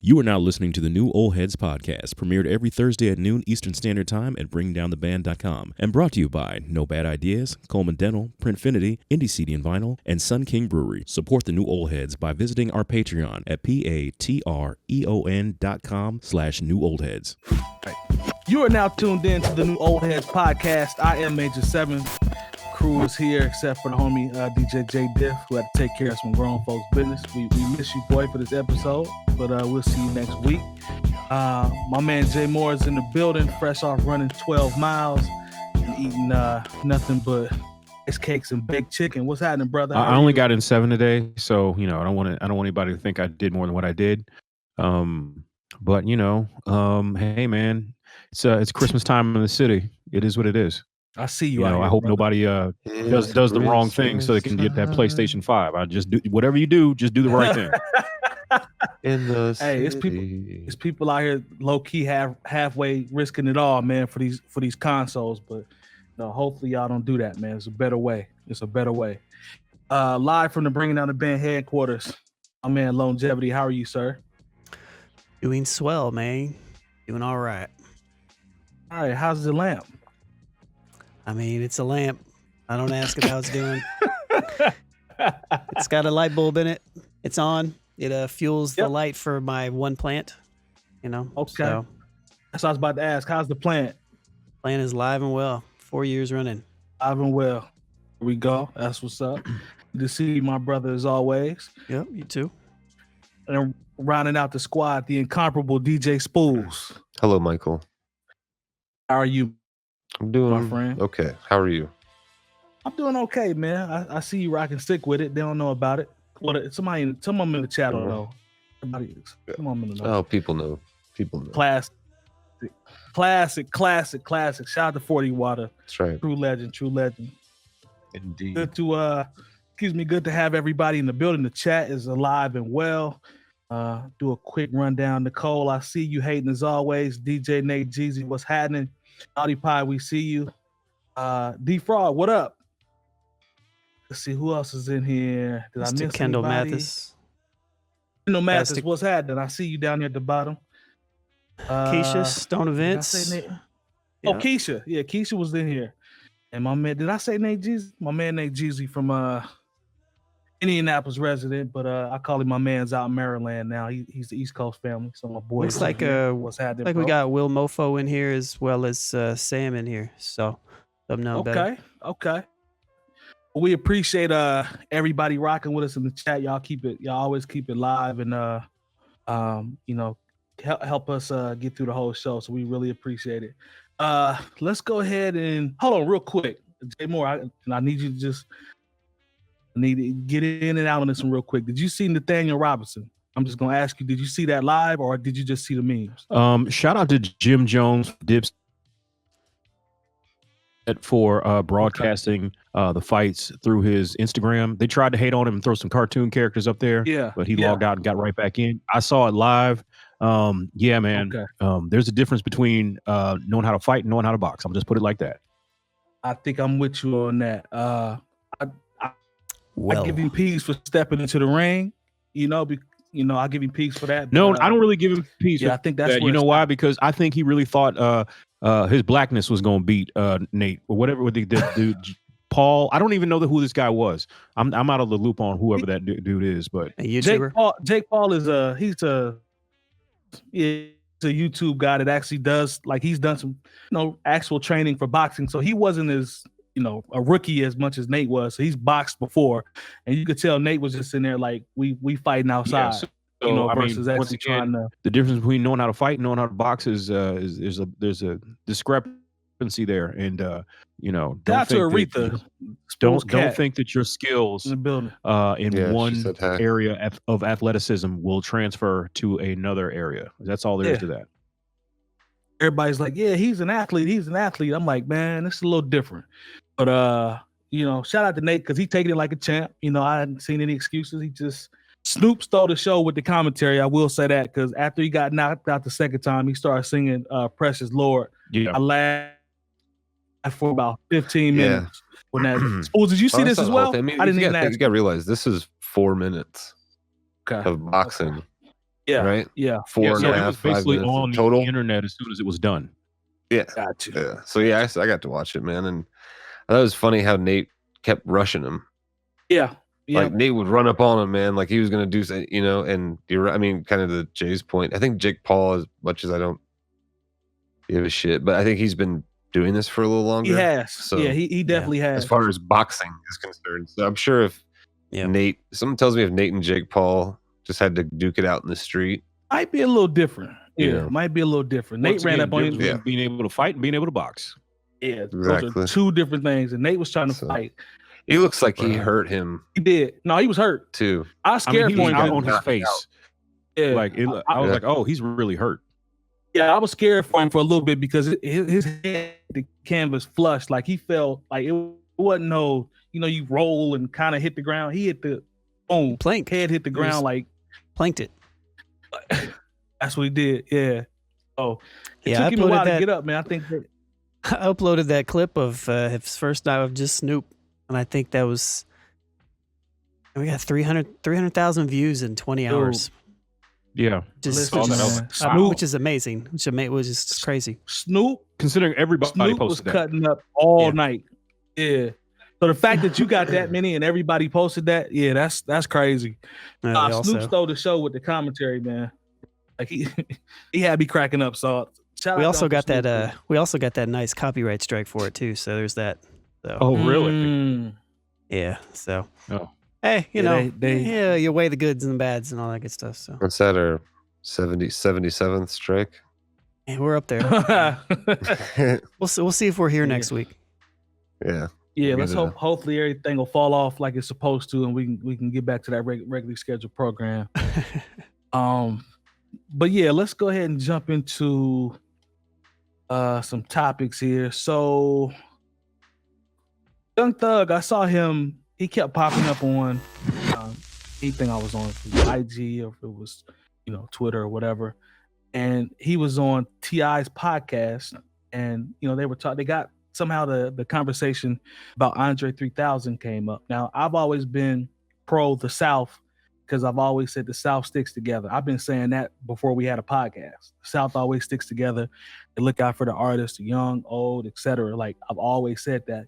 You are now listening to the new Old Heads podcast, premiered every Thursday at noon Eastern Standard Time at bringdowntheband.com, and brought to you by No Bad Ideas, Coleman Dental, Printfinity, Indie CD and Vinyl, and Sun King Brewery. Support the new Old Heads by visiting our Patreon at patreon.com/newoldheads. You are now tuned in to the new Old Heads podcast. I am Major 7. Crew is here except for the homie DJ Jay Diff, who had to take care of some grown folks' business. We miss you, boy, for this episode, but we'll see you next week. My man Jay Moore is in the building, fresh off running 12 miles and eating nothing but ice cakes and baked chicken. What's happening, brother? I only got in 7 today, so I don't want anybody to think I did more than what I did. But hey man, it's Christmas time in the city. It is what it is. I see you. I hope nobody does the wrong thing so they can get that PlayStation 5. I just do whatever you do, just do the right thing. In the hey, it's people out here low key halfway risking it all, man, for these consoles. But hopefully y'all don't do that, man. It's a better way. Live from the Bringing Down the Band headquarters, my man Longevity. How are you, sir? Doing swell, man. Doing all right. All right. How's the lamp? I mean, it's a lamp. I don't ask it how it's doing. It's got a light bulb in it. It's on. It fuels the light for my one plant. Okay. So. That's what I was about to ask. How's the plant? Plant is live and well. 4 years running. Live and well. Here we go. That's what's up. Good to see my brother as always. Yep, you too. And rounding out the squad, the incomparable DJ Spoolz. Hello, Michael. How are you? I'm doing my friend. Okay. How are you? I'm doing okay, man. I see you rocking stick with it. They don't know about it. Well, somebody in the chat don't know. Everybody is. Come on, know. Oh, people know. Classic. Shout out to 40 Water. That's right. True legend. Indeed. Good to good to have everybody in the building. The chat is alive and well. Do a quick rundown. Nicole, I see you hating as always. DJ Nate Jeezy, what's happening? Audi Pie, we see you. D-Fraud, what up? Let's see who else is in here. Did I miss Kendall anybody? Mathis. Kendall Mathis, what's happening? I see you down here at the bottom. Keisha, Stone Events. Oh, Keisha. Yeah, Keisha was in here. And my man, did I say Nate Jeezy? My man Nate Jeezy from Indianapolis resident, but I call him my man's out in Maryland now. He's the East Coast family. So my boy. Looks like what's happening? Like bro? We got Will Mofo in here as well as Sam in here. So them know better. Okay. We appreciate everybody rocking with us in the chat. Y'all always keep it live and help us get through the whole show. So we really appreciate it. Let's go ahead and hold on real quick. Jay Moore, I need you to need to get in and out on this one real quick. Did you see Nathaniel Robinson? I'm just gonna ask you, did you see that live or did you just see the memes? Shout out to Jim Jones Dips for broadcasting the fights through his Instagram. They tried to hate on him and throw some cartoon characters up there, but he logged out and got right back in. I saw it live. Yeah, man. Okay. There's a difference between knowing how to fight and knowing how to box. I'll just put it like that. I think I'm with you on that. I give him peace for stepping into the ring. I give him peace for that. No, I don't really give him peace. Yeah, I think that's you know why? Because I think he really thought his blackness was going to beat Nate or whatever the dude Paul. I don't even know who this guy was. I'm out of the loop on whoever that dude is. But Jake Paul is a YouTube guy that actually does he's done some actual training for boxing. So he wasn't as a rookie as much as Nate was. So he's boxed before, and you could tell Nate was just in there like we fighting outside. Yeah, versus actually trying to. The difference between knowing how to fight and knowing how to box is there's a discrepancy there, and don't think that your skills in one area of athleticism will transfer to another area. That's all there is to that. Everybody's like, yeah, he's an athlete. I'm like, man, it's a little different. But shout out to Nate because he taking it like a champ. I hadn't seen any excuses. He just Snoop stole the show with the commentary. I will say that because after he got knocked out the second time, he started singing "Precious Lord." Yeah. I laughed for about 15 minutes. When that Spoolz, did you see this as well? I didn't even. You got to realize this is 4 minutes of boxing. Yeah. Right. Yeah. 4.5, 5 basically minutes on total. the internet as soon as it was done. Yeah. Gotcha. Yeah. So yeah, I got to watch it, man, and I thought it was funny how Nate kept rushing him. Yeah. Like Nate would run up on him, man, like he was gonna do something, you know. And I mean, kind of to Jay's point, I think Jake Paul, as much as I don't give a shit, but I think he's been doing this for a little longer. He has. So yeah, he definitely has. as far as boxing is concerned. So I'm sure if someone tells me if Nate and Jake Paul just had to duke it out in the street, might be a little different. Yeah, you know. Might be a little different. Once Nate ran again, up on him. difference between being able to fight and being able to box. Yeah, exactly. Those are two different things. And Nate was trying to fight. He looks like he hurt him. He did. No, he was hurt too. I was scared he for was him. out on his face. Yeah, Like I was like, oh, he's really hurt. Yeah, I was scared for him for a little bit because his head, the canvas flushed. Like he felt like it wasn't no, you roll and kind of hit the ground. He hit the boom, plank. Head hit the ground like planked it. That's what he did. Yeah. Oh, it yeah. took him a while to get up, man. I think that I uploaded that clip of his first night of just Snoop, and I think that was we got 300,000 views in 20 hours. Yeah, which is amazing. Which is just crazy. Snoop, considering everybody Snoop posted was cutting up all night. Yeah. So the fact that you got that many and everybody posted that, yeah, that's crazy. Snoop stole the show with the commentary, man. Like he had me cracking up. So we also got that. We also got that nice copyright strike for it too. So there's that. So. Oh really? Yeah. So. Oh. Hey, you weigh the goods and the bads and all that good stuff. So what's that? Our 77th strike? Yeah, we're up there. We'll see if we're here next week. Yeah. Yeah, let's hope. Hopefully, everything will fall off like it's supposed to, and we can get back to that regularly scheduled program. But yeah, let's go ahead and jump into some topics here. So, Young Thug, I saw him. He kept popping up on anything I was on, IG or if it was, Twitter or whatever. And he was on T.I.'s podcast, and they were talking. They got somehow the conversation about Andre 3000 came up. Now, I've always been pro the South because I've always said the South sticks together. I've been saying that before we had a podcast. The South always sticks together. They look out for the artists, young, old, etc. Like I've always said that.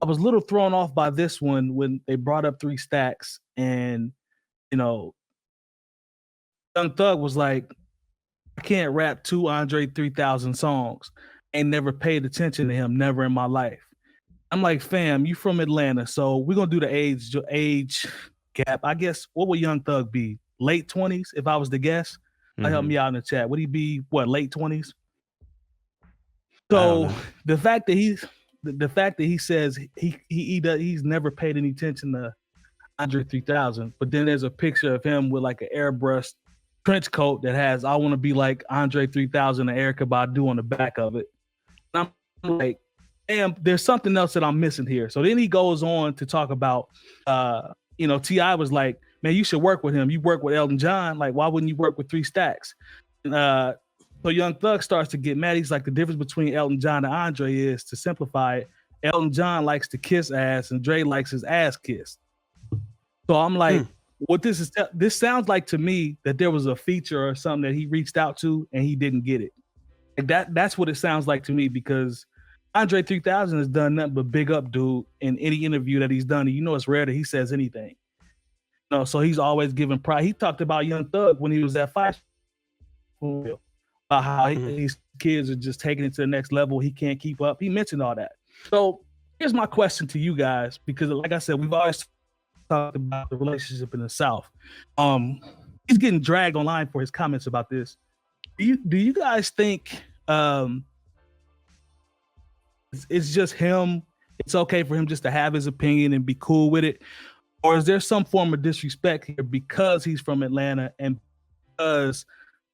I was a little thrown off by this one when they brought up 3 Stacks, and Young Thug was like, I can't rap 2 Andre 3000 songs. Ain't never paid attention to him, never in my life. I'm like, fam, you from Atlanta, so we're gonna do the age gap. I guess what would Young Thug be? Late 20s, if I was to guess. Help me out in the chat. Would he be late 20s? So the fact that he says he's never paid any attention to Andre 3000, but then there's a picture of him with like an airbrush trench coat that has "I want to be like Andre 3000" and Erykah Badu on the back of it. And I'm like, damn, there's something else that I'm missing here. So then he goes on to talk about, T.I. was like, man, you should work with him. You work with Elton John. Like, why wouldn't you work with 3 Stacks? And, so Young Thug starts to get mad. He's like, the difference between Elton John and Andre is, to simplify it, Elton John likes to kiss ass and Dre likes his ass kissed. So I'm like, what this sounds like to me that there was a feature or something that he reached out to and he didn't get it. Like that's what it sounds like to me, because Andre 3000 has done nothing but big up dude in any interview that he's done. And it's rare that he says anything. So he's always giving pride. He talked about Young Thug when he was at Five. About how these kids are just taking it to the next level. He can't keep up. He mentioned all that. So here's my question to you guys, because like I said, we've always talked about the relationship in the South. He's getting dragged online for his comments about this. Do you guys think it's just him? It's okay for him just to have his opinion and be cool with it? Or is there some form of disrespect here because he's from Atlanta and because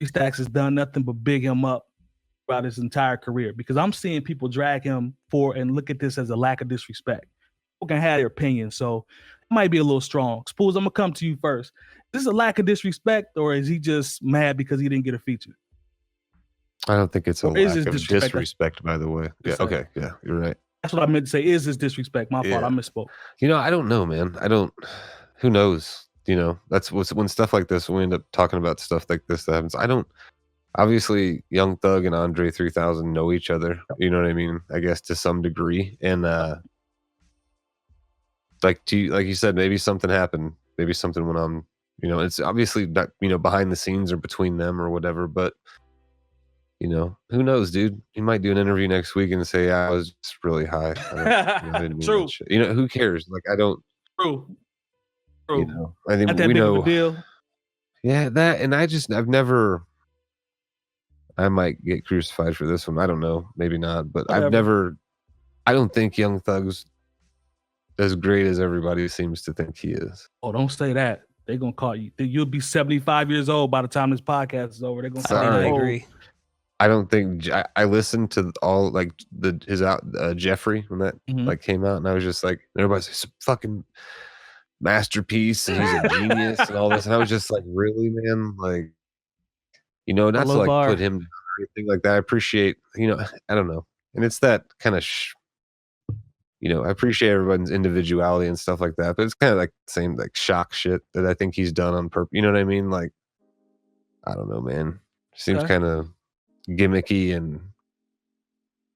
Stacks has done nothing but big him up throughout his entire career? Because I'm seeing people drag him for and look at this as a lack of disrespect. People can have their opinion, so it might be a little strong. Spoolz, I'm gonna come to you first. Is this a lack of disrespect, or is he just mad because he didn't get a feature? I don't think it's a lack of disrespect, by the way. Yeah, okay, yeah, you're right. That's what I meant to say. Is this disrespect? My fault. I misspoke. I don't know, man. Who knows? you know, that's what's when stuff like this, when we end up talking about stuff like this that happens. I don't obviously Young Thug and Andre 3000 know each other, you know what I mean? I guess to some degree. And like you said, maybe something happened, maybe something went on, you know, it's obviously not, you know, behind the scenes or between them or whatever, but you know, who knows, dude? He might do an interview next week and say, I was just really high. I didn't mean True. that shit. You know, who cares? Like, I don't. True. You know, I think not that we big know. Of a deal. Yeah, that, and I've never. I might get crucified for this one. I don't know. Maybe not, but Whatever. I've never. I don't think Young Thug's as great as everybody seems to think he is. Oh, don't say that. They're gonna call you. You'll be 75 years old by the time this podcast is over. They're gonna call you. I agree. I don't think I listened to all like his Jeffrey when that like came out, and I was just like, everybody's like, fucking masterpiece, and he's a genius and all this, and I was just like, really, man, like, you know, not to like put him down or anything like that. I appreciate, you know, I don't know, and it's that kind of, you know, I appreciate everyone's individuality and stuff like that, but it's kind of like the same like shock shit that I think he's done on purpose. You know what I mean? Like, I don't know, man. Seems kind of gimmicky, and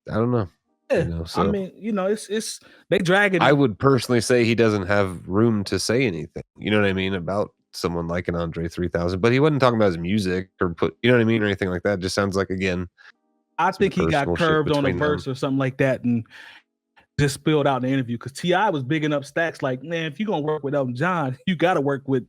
I don't know. Yeah, you know, so I mean, you know, it's they drag it. I would personally say he doesn't have room to say anything. You know what I mean about someone like an Andre 3000, but he wasn't talking about his music or you know what I mean, or anything like that. It just sounds like, again, I think he got curved on a verse or something like that, and just spilled out in the interview because T.I. was bigging up Stacks like, man, if you're gonna work with Elton John, you got to work with,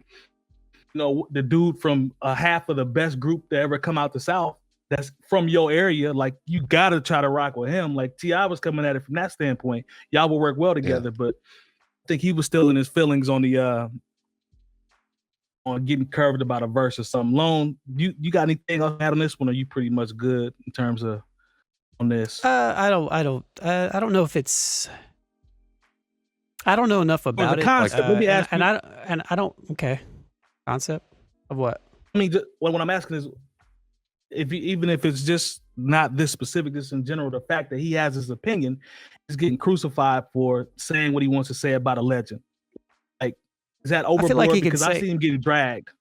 you know, the dude from half of the best group to ever come out the South. That's from your area. Like, you gotta try to rock with him. Like, T.I. was coming at it from that standpoint. Y'all will work well together, but I think he was still in his feelings on the on getting curved about a verse or something. Lone, you got anything else to add on this one? Or are you pretty much good in terms of on this? I don't know if it's. I don't know enough about the concept. it. Let me ask I don't. Okay, concept of what? I mean, what I'm asking is, even if it's just not this specific, just in general, the fact that he has his opinion is getting crucified for saying what he wants to say about a legend. Like, is that overboard? Like because I see him getting dragged.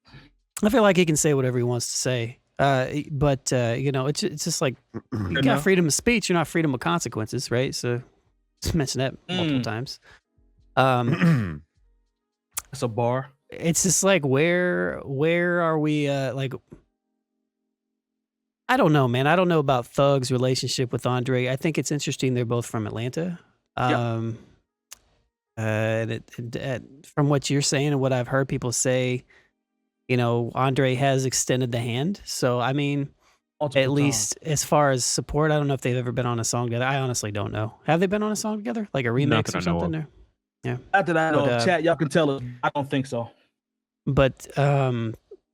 I feel like he can say whatever he wants to say. But you know, it's just like you got freedom of speech, you're not freedom of consequences, right? So just mention that multiple times. That's a bar. It's just like where are we like, I don't know, man. I don't know about Thug's relationship with Andre. I think it's interesting they're both from Atlanta. From what you're saying and what I've heard people say, you know, Andre has extended the hand. So, I mean, at least as far as support, I don't know if they've ever been on a song together. I honestly don't know. Have they been on a song together? Like a remix or something? Or, yeah. Not that I know. Chat, y'all can tell us. I don't think so. But,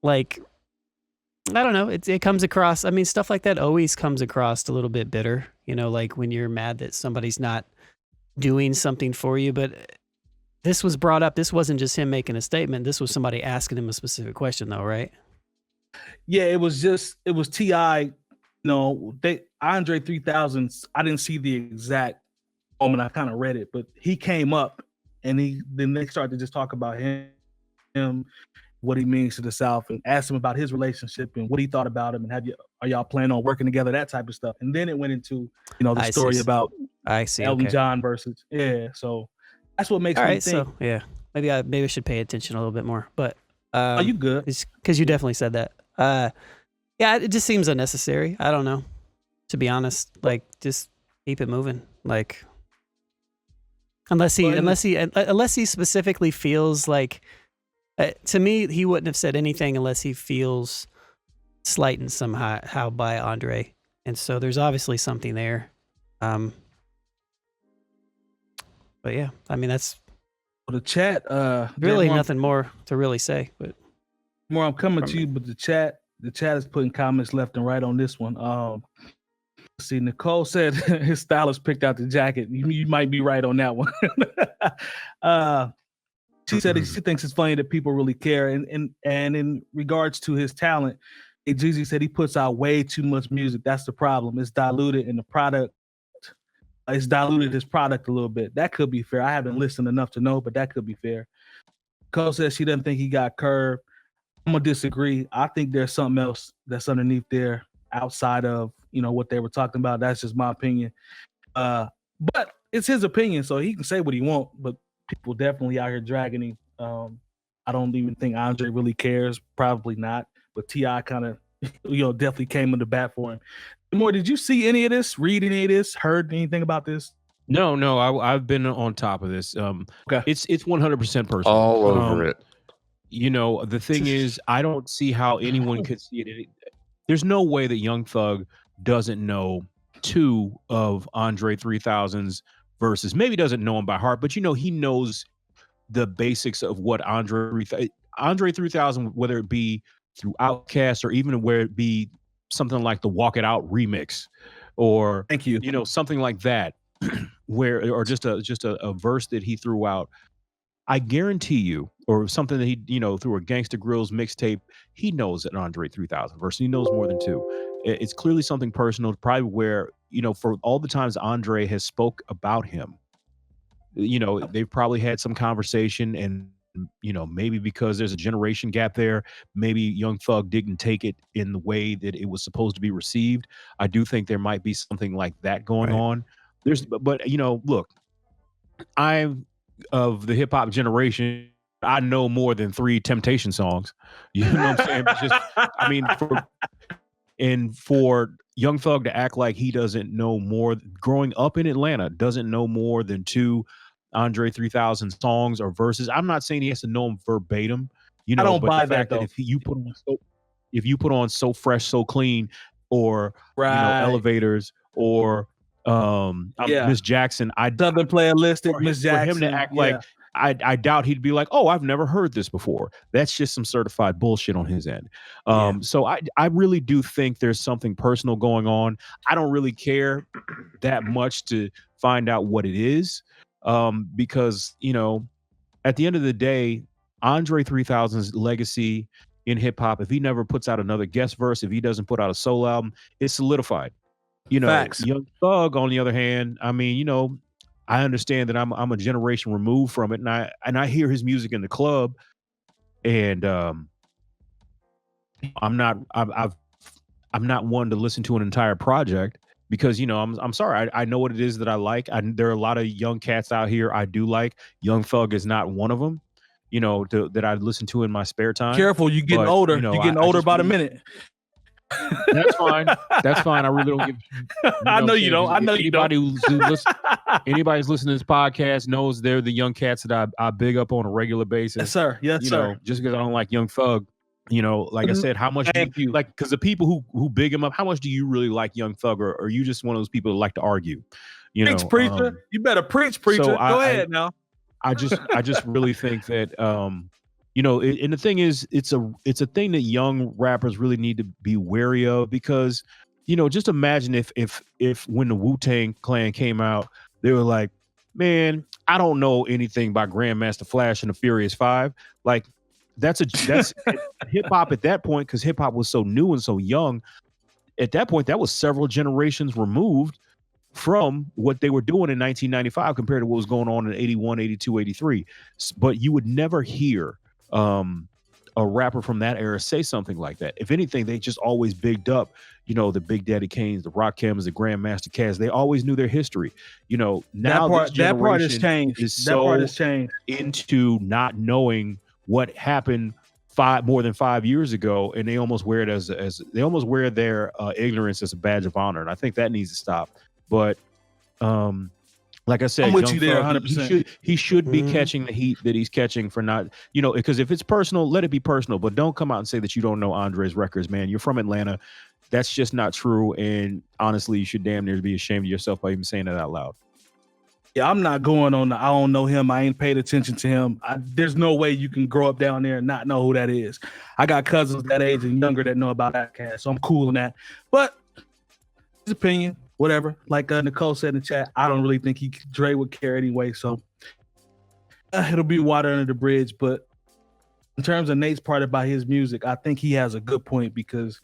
like, I don't know. It comes across, I mean, stuff like that always comes across a little bit bitter, you know, like when you're mad that somebody's not doing something for you. But this was brought up. This wasn't just him making a statement. This was somebody asking him a specific question, though, right? Yeah, it was T.I. You know, Andre 3000. I didn't see the exact moment. I kind of read it, but he came up and then they started to just talk about him, what he means to the South, and asked him about his relationship and what he thought about him, and are y'all planning on working together, that type of stuff. And then it went into, you know, the story about Elton John versus so that's what makes me think. So yeah, maybe I should pay attention a little bit more. But are you good? Because you definitely said that. Yeah, it just seems unnecessary. I don't know, to be honest. Like, just keep it moving. Like, unless he specifically feels like. To me, he wouldn't have said anything unless he feels slighted somehow by Andre, and so there's obviously something there. But yeah, I mean, that's the chat. Really nothing more to really say. But more, I'm coming to you. But the chat is putting comments left and right on this one. See, Nicole said his stylist picked out the jacket. You might be right on that one. She said she thinks it's funny that people really care. And in regards to his talent, Jeezy said he puts out way too much music. That's the problem. It's diluted in the product. It's diluted his product a little bit. That could be fair. I haven't listened enough to know, but that could be fair. Cole says she doesn't think he got curved. I'm gonna disagree. I think there's something else that's underneath there outside of what they were talking about. That's just my opinion. But it's his opinion, so he can say what he wants. But people definitely out here dragging him. I don't even think Andre really cares. Probably not. But T.I. kind of, definitely came in the bat for him. More, did you see any of this? Read any of this? Heard anything about this? No, I've been on top of this. Okay. It's 100% personal. All over it. The thing is, I don't see how anyone could see it. There's no way that Young Thug doesn't know two of Andre 3000's verses. Maybe doesn't know him by heart, but he knows the basics of what Andre 3000, whether it be through Outkast or even where it be something like the Walk It Out remix, or thank you, something like that, or just a verse that he threw out. I guarantee you, or something that he, through a Gangsta Grillz mixtape, he knows an Andre 3000 verse. He knows more than two. It's clearly something personal, probably where, for all the times Andre has spoke about him, they've probably had some conversation, and, maybe because there's a generation gap there, maybe Young Thug didn't take it in the way that it was supposed to be received. I do think there might be something like that going on. But look, I'm of the hip hop generation. I know more than 3 Temptation songs. You know what I'm saying? But for Young Thug to act like he doesn't know more, growing up in Atlanta, doesn't know more than 2 Andre 3000 songs or verses. I'm not saying he has to know them verbatim. I don't buy that though. If you put on So Fresh, So Clean, or Elevators, or Miss Jackson, Southern Playalistic, Miss Jackson, for him to act like, I doubt he'd be like, oh, I've never heard this before. That's just some certified bullshit on his end. So I really do think there's something personal going on. I don't really care that much to find out what it is, because at the end of the day, Andre 3000's legacy in hip hop, if he never puts out another guest verse, if he doesn't put out a solo album, it's solidified. Facts. Young Thug, on the other hand, I understand that I'm a generation removed from it, and I hear his music in the club, and I'm not one to listen to an entire project, because I'm sorry, I know what it is that I like. There are a lot of young cats out here I do like. Young Thug is not one of them, that I listen to in my spare time. Careful, you're getting older. You're getting older by the minute. That's fine. That's fine. I really don't give. I know you don't. I know you don't. Anybody who's listening to this podcast knows they're the young cats that I big up on a regular basis. Yes, sir. Yes, sir. Just because I don't like Young Thug, like I said, how much do you like? Because the people who big him up, how much do you really like Young Thug, or are you just one of those people that like to argue? Preach, preacher. You better preach, preacher. So Go ahead now. I just really think that and the thing is, it's a thing that young rappers really need to be wary of, because just imagine if when the Wu-Tang Clan came out, they were like, man, I don't know anything by Grandmaster Flash and the Furious Five. Like, that's hip hop at that point, because hip hop was so new and so young. At that point, that was several generations removed from what they were doing in 1995 compared to what was going on in 81, 82, 83. But you would never hear a rapper from that era say something like that. If anything, they just always bigged up, the Big Daddy Kanes, the Rakims, the Grandmaster Caz. They always knew their history. Now that part has changed. That part has changed into not knowing what happened more than 5 years ago, and they almost wear it as they almost wear their ignorance as a badge of honor. And I think that needs to stop. But like I said, I'm with you there 100%. He should be catching the heat that he's catching for not, because if it's personal, let it be personal, but don't come out and say that you don't know Andre's records, man. You're from Atlanta. That's just not true. And honestly, you should damn near be ashamed of yourself by even saying that out loud. Yeah, I'm not going on I don't know him. I ain't paid attention to him. There's no way you can grow up down there and not know who that is. I got cousins that age and younger that know about Outkast, so I'm cool in that. But his opinion, whatever. Like Nicole said in the chat, I don't really think Dre would care anyway. So it'll be water under the bridge. But in terms of Nate's part about his music, I think he has a good point, because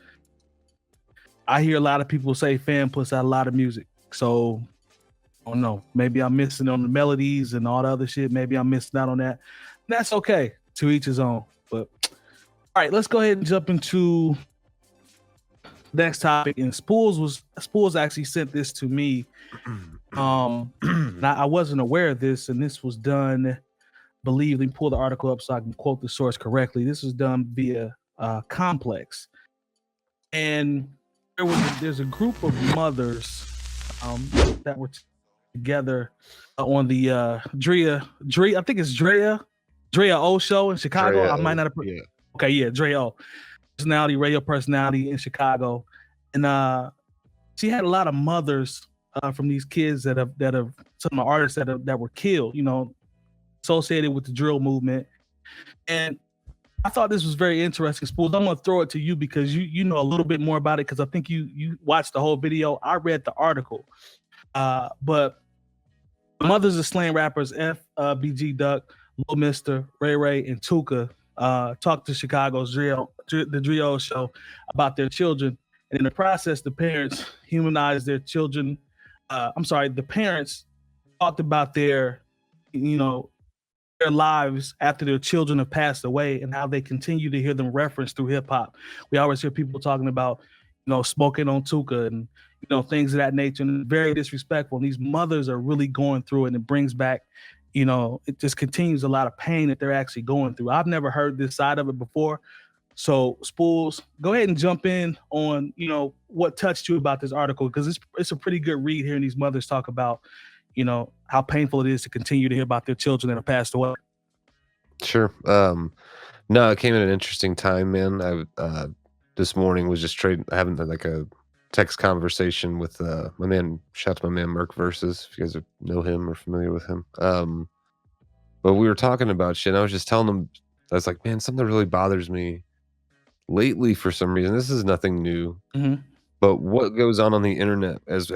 I hear a lot of people say Fam puts out a lot of music. So I don't know. Maybe I'm missing on the melodies and all the other shit. Maybe I'm missing out on that. That's okay. to each his own. But all right, let's go ahead and jump into next topic. And Spoolz actually sent this to me. I wasn't aware of this, and this was done. Let me pull the article up so I can quote the source correctly. This was done via Complex, and there's a group of mothers that were together on the 𝗲𝗓, I think it's 𝗲𝗓 show in Chicago. I might not have. Yeah. Okay, yeah, 𝗲𝗓 radio personality in Chicago, and she had a lot of mothers from these kids that have some of the artists that were killed, associated with the drill movement. And I thought this was very interesting. Spoolz, I'm gonna throw it to you because you know a little bit more about it, because I think you watched the whole video. I read the article, but the mothers of slain rappers 𝗏𝗏, Lil Mr, Ray Ray, and 𝗏𝗏 talked to Chicago's the 𝗲𝗓 show about their children, and in the process, the parents humanized their children. The parents talked about their lives after their children have passed away and how they continue to hear them referenced through hip hop. We always hear people talking about, smoking on 𝗏𝗏 and, things of that nature, and very disrespectful. And these mothers are really going through it, and it brings back, it just continues a lot of pain that they're actually going through. I've never heard this side of it before. So Spoolz, go ahead and jump in on, what touched you about this article, because it's a pretty good read hearing these mothers talk about, how painful it is to continue to hear about their children that have passed away. Sure. No, it came at an interesting time, man. I this morning was just having like a text conversation with my man. Shout out to my man Merc Versus, if you guys know him or familiar with him. But we were talking about shit, and I was just telling him, I was like, man, something really bothers me lately for some reason. This is nothing new, but what goes on the internet as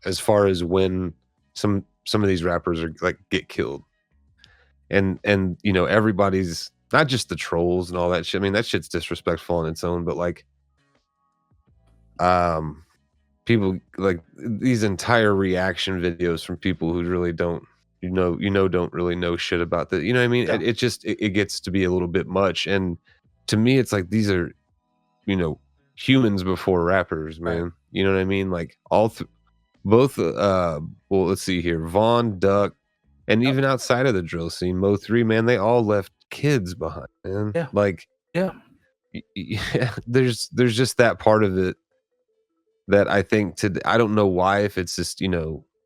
as far as when some of these rappers are like get killed, and everybody's, not just the trolls and all that shit. I mean, that shit's disrespectful on its own, but like people like these entire reaction videos from people who really don't don't really know shit about that. You know what I mean? Yeah. It gets to be a little bit much, and to me, it's like these are, humans before rappers, man. Right. You know what I mean? Like both, well, let's see here, Vaughn, Duck, and even outside of the drill scene, Mo3, man, they all left kids behind, man. Yeah. Like, yeah, there's just that part of it that I think I don't know why, if it's just,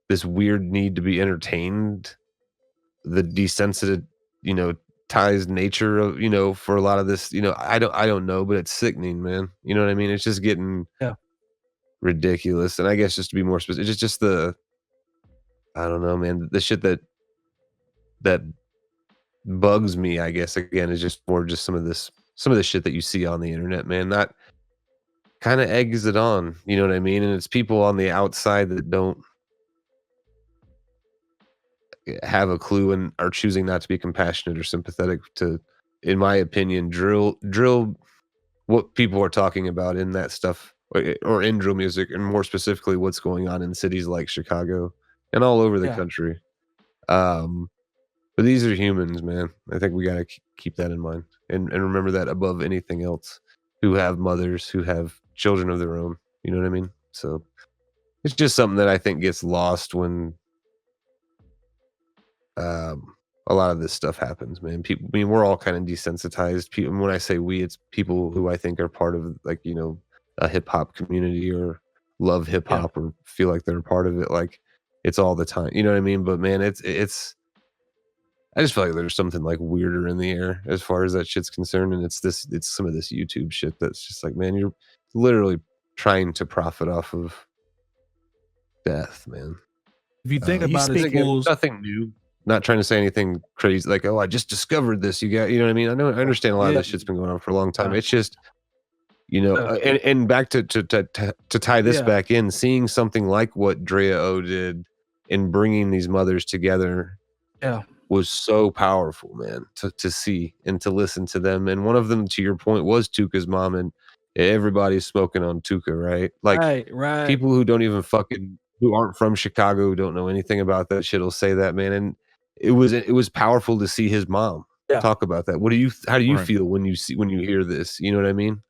this weird need to be entertained, the desensitized, nature of, for a lot of this, I don't know, but it's sickening, man. You know what I mean? It's just getting ridiculous. And I guess just to be more specific, it's just I don't know, man, the shit that bugs me, I guess, again, is just more just some of the shit that you see on the internet, man. That kind of eggs it on, you know what I mean? And it's people on the outside that don't have a clue and are choosing not to be compassionate or sympathetic to, in my opinion, drill what people are talking about in that stuff, or in drill music, and more specifically what's going on in cities like Chicago and all over the country. But these are humans, man. I think we got to keep that in mind and remember that above anything else, who have mothers, who have children of their own. You know what I mean? So it's just something that I think gets lost when a lot of this stuff happens, man. People, I mean, we're all kind of desensitized. People, when I say we, it's people who I think are part of, like, a hip hop community, or love hip hop, or feel like they're a part of it. Like, it's all the time. You know what I mean? But man, it's I just feel like there's something like weirder in the air as far as that shit's concerned. And it's some of this YouTube shit that's just like, man, you're literally trying to profit off of death, man. If you think about it, it's nothing new. Not trying to say anything crazy, like, oh, I just discovered this. You know what I mean? I understand a lot of that shit's been going on for a long time. It's just, and back to tie this back in, seeing something like what 𝗲𝗓 did in bringing these mothers together, was so powerful, man, to see and to listen to them. And one of them, to your point, was 𝗏𝗏's mom, and everybody's smoking on 𝗏𝗏, right? Like, right. People who don't even who aren't from Chicago, who don't know anything about that shit, will say that, man. And it was powerful to see his mom, talk about that. How do you feel when you hear this? You know what I mean?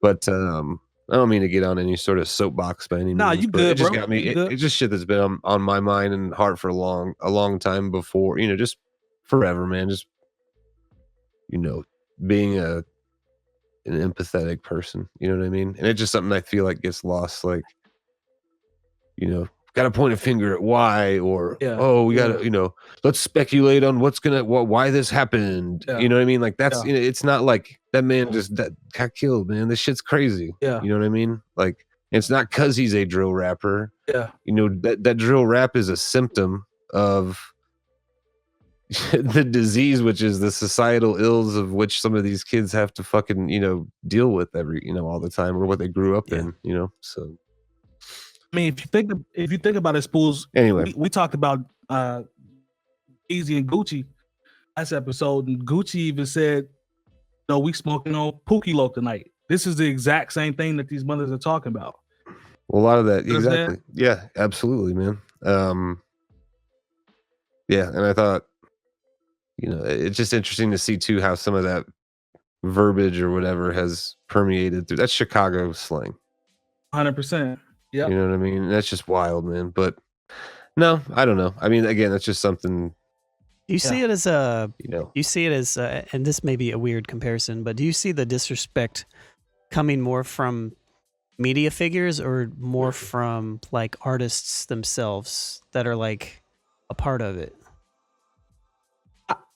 But I don't mean to get on any sort of soapbox by any means. Nah, you good, it just bro. got me. It's just shit that's been on my mind and heart for a long time before. Just forever, man. Just being an empathetic person. You know what I mean? And it's just something I feel like gets lost. Like, got to point a finger at why, or we got to let's speculate on why this happened. You know what I mean? Like that's it's not like that man just got killed, man. This shit's crazy. You know what I mean? Like it's not because he's a drill rapper. That drill rap is a symptom of the disease, which is the societal ills of which some of these kids have to fucking deal with all the time, or what they grew up in. So I mean, if you think about it, Spoolz. Anyway, we talked about Easy and Gucci last episode, and Gucci even said, we smoking on 𝗡𝗲𝗄 tonight. This is the exact same thing that these mothers are talking about. Well, a lot of that, exactly. Yeah, absolutely, man. Yeah, and I thought, it's just interesting to see too how some of that verbiage or whatever has permeated through. That's Chicago slang. 100%. Yeah, you know what I mean? That's just wild, man. But no, I don't know. I mean, again, that's just something. You see it as you see it as, and this may be a weird comparison, but do you see the disrespect coming more from media figures or more from like artists themselves that are like a part of it?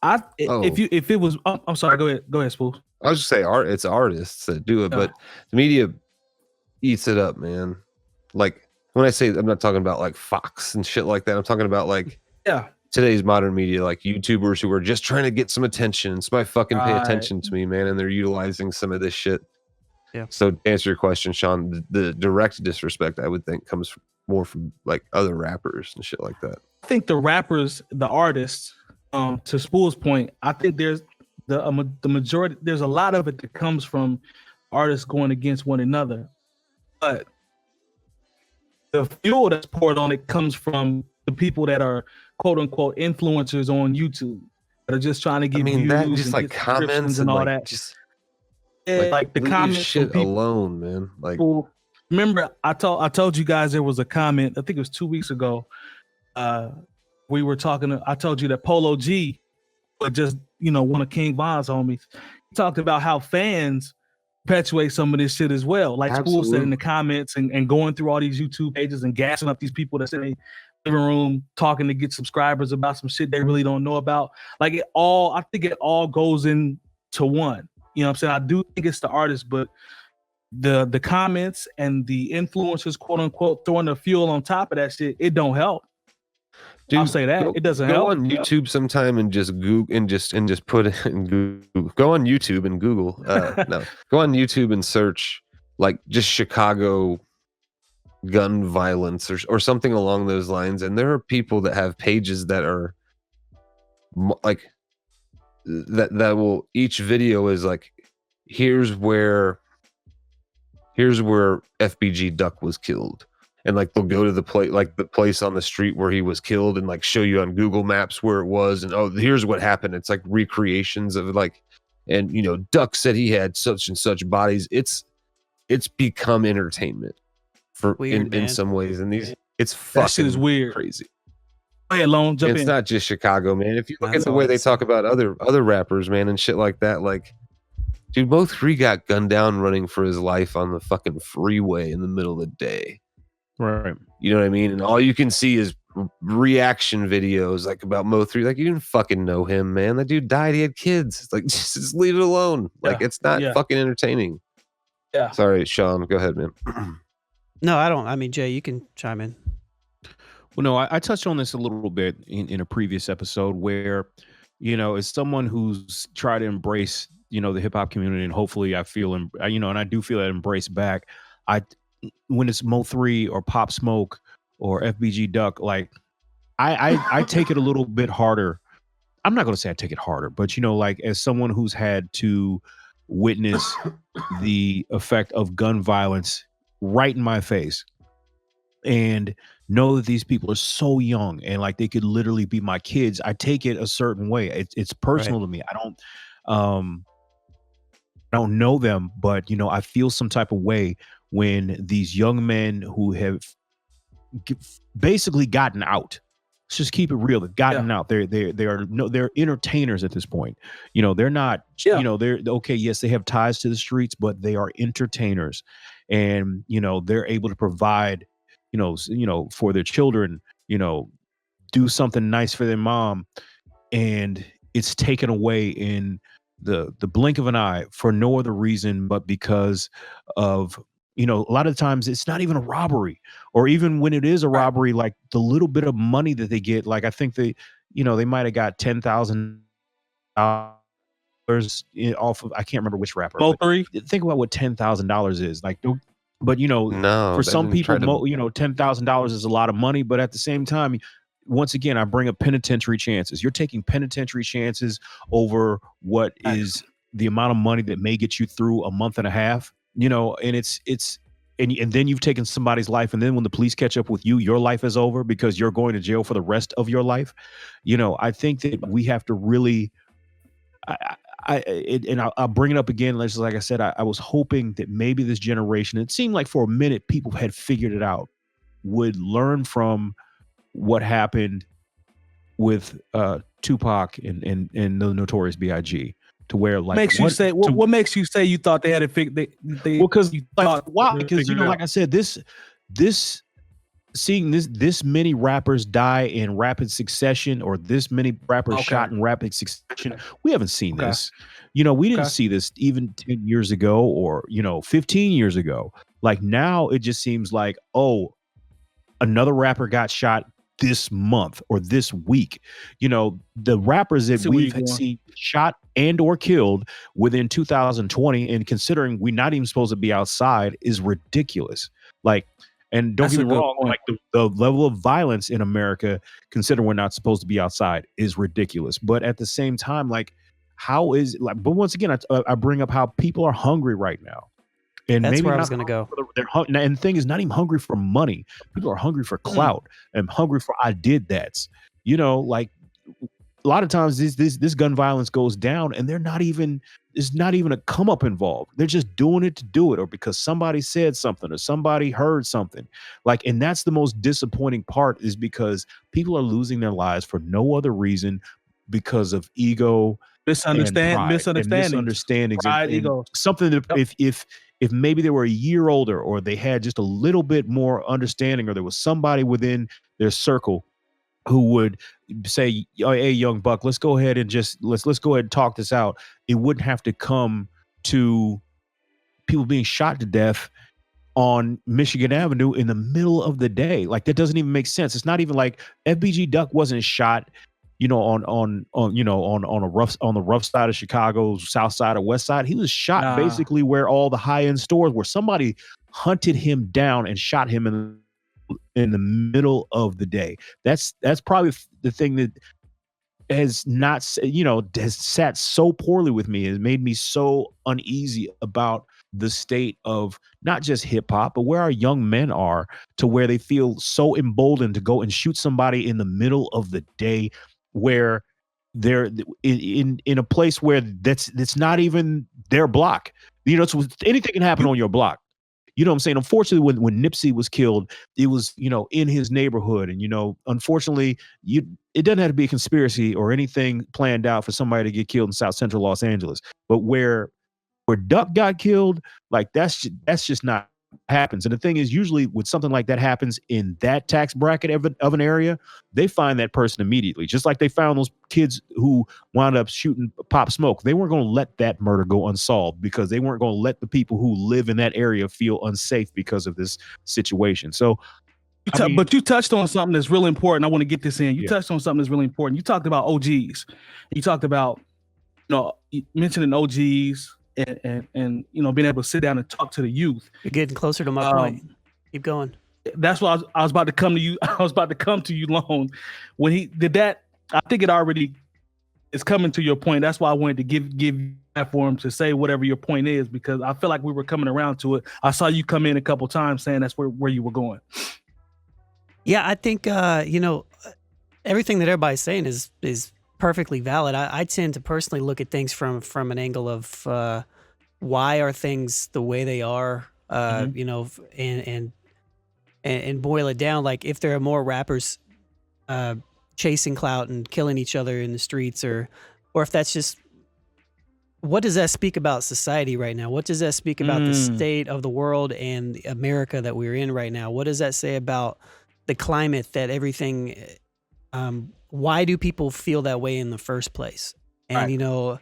If it was, I'm sorry. Go ahead, Spoolz. I was just say it's artists that do it, but the media eats it up, man. Like when I say, I'm not talking about like Fox and shit like that. I'm talking about like today's modern media, like YouTubers who are just trying to get some attention. Somebody fucking pay attention to me, man, and they're utilizing some of this shit. Yeah. So to answer your question, Sean, the direct disrespect I would think comes more from like other rappers and shit like that. I think the rappers, the artists, to Spool's point, I think there's the majority. There's a lot of it that comes from artists going against one another, but the fuel that's poured on it comes from the people that are quote unquote influencers on YouTube that are just trying to get views, that just like comments and all that. Just like the comments shit alone, man. Like, remember, I told you guys there was a comment. I think it was 2 weeks ago. We were talking. I told you that Polo G, but just one of King Von's homies, talked about how fans perpetuate some of this shit as well. Like Spoolz said in the comments and going through all these YouTube pages and gassing up these people that's in the living room talking to get subscribers about some shit they really don't know about. Like I think it all goes into one. You know what I'm saying? I do think it's the artist, but the comments and the influencers, quote unquote, throwing the fuel on top of that shit, it don't help. Dude, I'll say that it doesn't help. Go on YouTube sometime and just Google and just put it in Google. Go on YouTube and Google. Go on YouTube and search like just Chicago gun violence or something along those lines. And there are people that have pages that are like that will, each video is like, here's where FBG Duck was killed. And like they'll go to the place on the street where he was killed and like show you on Google Maps where it was, and here's what happened. It's like recreations of like, and Duck said he had such and such bodies. It's become entertainment for weird, in some ways, and it's fucking that shit is weird, crazy. Go ahead, Lone, jump in. It's not just Chicago, man. If you look at the way they talk about other rappers, man, and shit like that, like, dude, Mo3 got gunned down running for his life on the fucking freeway in the middle of the day. Right. You know what I mean? And all you can see is reaction videos like about Mo3. Like, you didn't fucking know him, man. That dude died. He had kids. Like, just leave it alone. Yeah. Like, it's not fucking entertaining. Yeah. Sorry, Sean. Go ahead, man. No, I don't. I mean, Jay, you can chime in. Well, no, I touched on this a little bit in a previous episode where, as someone who's tried to embrace, the hip hop community, and hopefully I feel, and I do feel that embrace back. When it's Mo3 or Pop Smoke or FBG Duck, like I take it a little bit harder. I'm not going to say I take it harder, but like as someone who's had to witness the effect of gun violence right in my face, and know that these people are so young and like they could literally be my kids, I take it a certain way. It's personal to me. I don't know them, but you know, I feel some type of way when these young men who have basically gotten out. Let's just keep it real. They've gotten out. They're entertainers at this point. You know, they're not. You know, they're okay. Yes, they have ties to the streets, but they are entertainers, and you know, they're able to provide, you know, for their children. You know, do something nice for their mom, and it's taken away in the blink of an eye for no other reason but because of, you know, a lot of times it's not even a robbery, or even when it is a robbery, like the little bit of money that they get, like I think they, you know, they might have got $10,000 off of, I can't remember which rapper. Think about what $10,000 is like. But you know, for some people, you know, $10,000 is a lot of money, but at the same time, once again, I bring up penitentiary chances. You're taking penitentiary chances over what is the amount of money that may get you through a month and a half, you know, and and then you've taken somebody's life. And then when the police catch up with you, your life is over because you're going to jail for the rest of your life. You know, I think that we have to really, I'll bring it up again. Like I said, I was hoping that maybe this generation, it seemed like for a minute, people had figured it out, would learn from what happened with Tupac and the Notorious B.I.G. to where like what makes you say you thought they had it figured? Because you know, like I said, seeing this many rappers die in rapid succession, or this many rappers shot in rapid succession, we haven't seen this. You know, we didn't see this even 10 years ago, or you know, 15 years ago. Like now, it just seems like, oh, another rapper got shot this month or this week. You know, the rappers that we've seen shot and or killed within 2020, and considering we're not even supposed to be outside, is ridiculous. Like, and don't get me wrong, like the level of violence in America, considering we're not supposed to be outside, is ridiculous. But at the same time, like, how is like? But once again, I bring up how people are hungry right now. And that's maybe where I was going to go. And the thing is, not even hungry for money. People are hungry for clout and hungry for I did that's. You know, like a lot of times this gun violence goes down, and there's not even a come up involved. They're just doing it to do it, or because somebody said something or somebody heard something. Like, and that's the most disappointing part, is because people are losing their lives for no other reason because of ego, misunderstandings, pride, ego. Something that if maybe they were a year older, or they had just a little bit more understanding, or there was somebody within their circle who would say, oh, hey, young buck, let's go ahead and just let's go ahead and talk this out. It wouldn't have to come to people being shot to death on Michigan Avenue in the middle of the day. Like, that doesn't even make sense. It's not even like FBG Duck wasn't shot, you know, on the rough side of Chicago, south side or west side. He was shot basically where all the high end stores were. Somebody hunted him down and shot him in the middle of the day. That's probably the thing that has not, you know, has sat so poorly with me. Has made me so uneasy about the state of not just hip hop, but where our young men are, to where they feel so emboldened to go and shoot somebody in the middle of the day, where they're in a place where that's not even their block. You know, so anything can happen on your block. You know what I'm saying? Unfortunately, when Nipsey was killed, it was, you know, in his neighborhood. And, you know, unfortunately, it doesn't have to be a conspiracy or anything planned out for somebody to get killed in South Central Los Angeles. But where Duck got killed, like that's just not happens. And the thing is, usually when something like that happens in that tax bracket of an area, they find that person immediately. Just like they found those kids who wound up shooting Pop Smoke. They weren't going to let that murder go unsolved, because they weren't going to let the people who live in that area feel unsafe because of this situation. So, but you touched on something that's really important. I want to get this in. You touched on something that's really important. You talked about OGs. You talked about, you know, mentioning OGs. And you know, being able to sit down and talk to the youth. You're getting closer to my point. Keep going. That's why I was about to come to you. I was about to come to you, Lone. When he did that, I think it already is coming to your point. That's why I wanted to give you platform to say whatever your point is, because I feel like we were coming around to it. I saw you come in a couple times saying that's where you were going. Yeah, I think everything that everybody's saying is perfectly valid. I tend to personally look at things from an angle of why are things the way they are, and boil it down. Like if there are more rappers chasing clout and killing each other in the streets, or if that's just, what does that speak about society right now? What does that speak about the state of the world and America that we're in right now? What does that say about the climate that everything, why do people feel that way in the first place? And,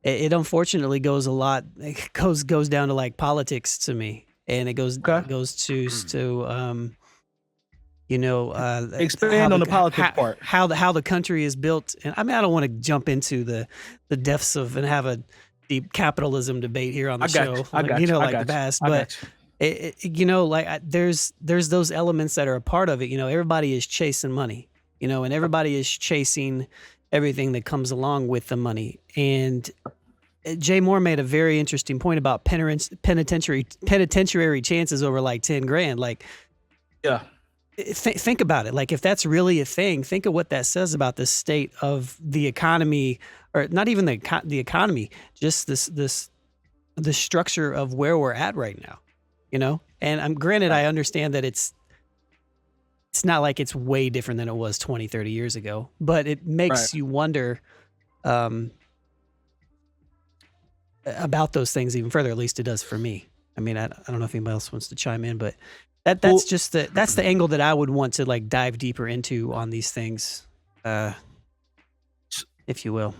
it unfortunately goes down to like politics to me. And it goes to expand on the politics part. How the country is built. And I mean, I don't want to jump into the depths of and have a deep capitalism debate here on the show. The past, but there's those elements that are a part of it. Everybody is chasing money, and everybody is chasing everything that comes along with the money. And Jay Moore made a very interesting point about penitentiary chances over like 10 grand. Like, yeah. Think about it. Like, if that's really a thing, think of what that says about the state of the economy, or not even the economy, just the structure of where we're at right now, And I'm granted, I understand that it's not like it's way different than it was 20, 30 years ago, but it makes you wonder about those things even further. At least it does for me. I mean, I don't know if anybody else wants to chime in, but that's the angle that I would want to like dive deeper into on these things, if you will.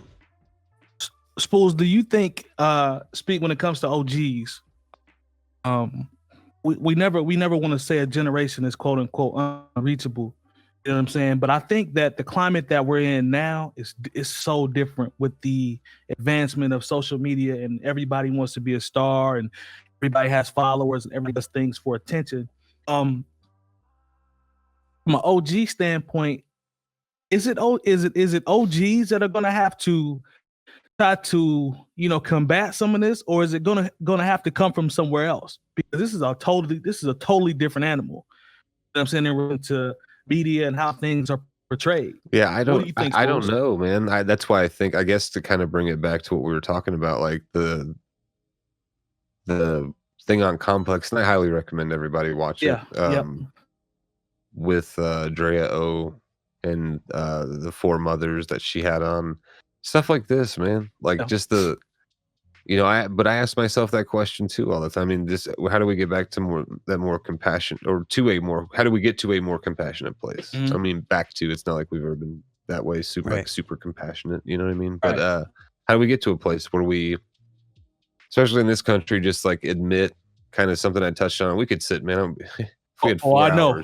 Spoolz, do you think speak when it comes to OGs? We never want to say a generation is quote unquote unreachable. You know what I'm saying? But I think that the climate that we're in now is so different with the advancement of social media, and everybody wants to be a star, and everybody has followers, and everybody does things for attention. From an OG standpoint, is it OGs that are gonna have to try to combat some of this, or is it gonna have to come from somewhere else? Because this is a totally different animal. You know what I'm saying, into media and how things are portrayed. Yeah, I don't know, man. That's why I guess to kind of bring it back to what we were talking about, like the thing on Complex, and I highly recommend everybody watch it. With Drea O and the four mothers that she had on, stuff like this, man. Like just I ask myself that question too all the time. I mean, how do we get back to more compassion, or how do we get to a more compassionate place? Mm-hmm. I mean, it's not like we've ever been that way, super compassionate, you know what I mean? But how do we get to a place where we, especially in this country, just like admit kind of something I touched on? We could sit, man. I know.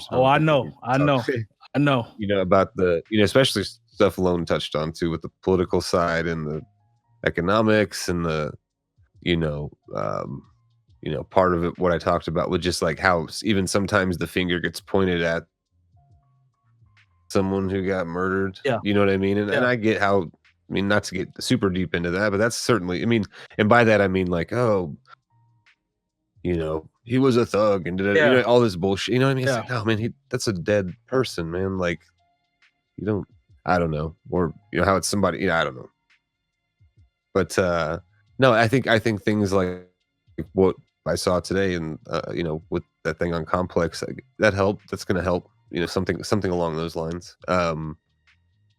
About the, especially stuff Lone touched on too, with the political side and the economics and the, part of it, what I talked about with just like how even sometimes the finger gets pointed at someone who got murdered. Yeah. You know what I mean? And I get how, not to get super deep into that, but that's certainly, and by that I mean like, he was a thug and all this bullshit. You know what I mean? It's like, no, man, that's a dead person, man. Like, I don't know. Or, how it's somebody, I don't know. But, no, I think things like what I saw today and, with that thing on Complex, that helped. That's going to help, something along those lines. But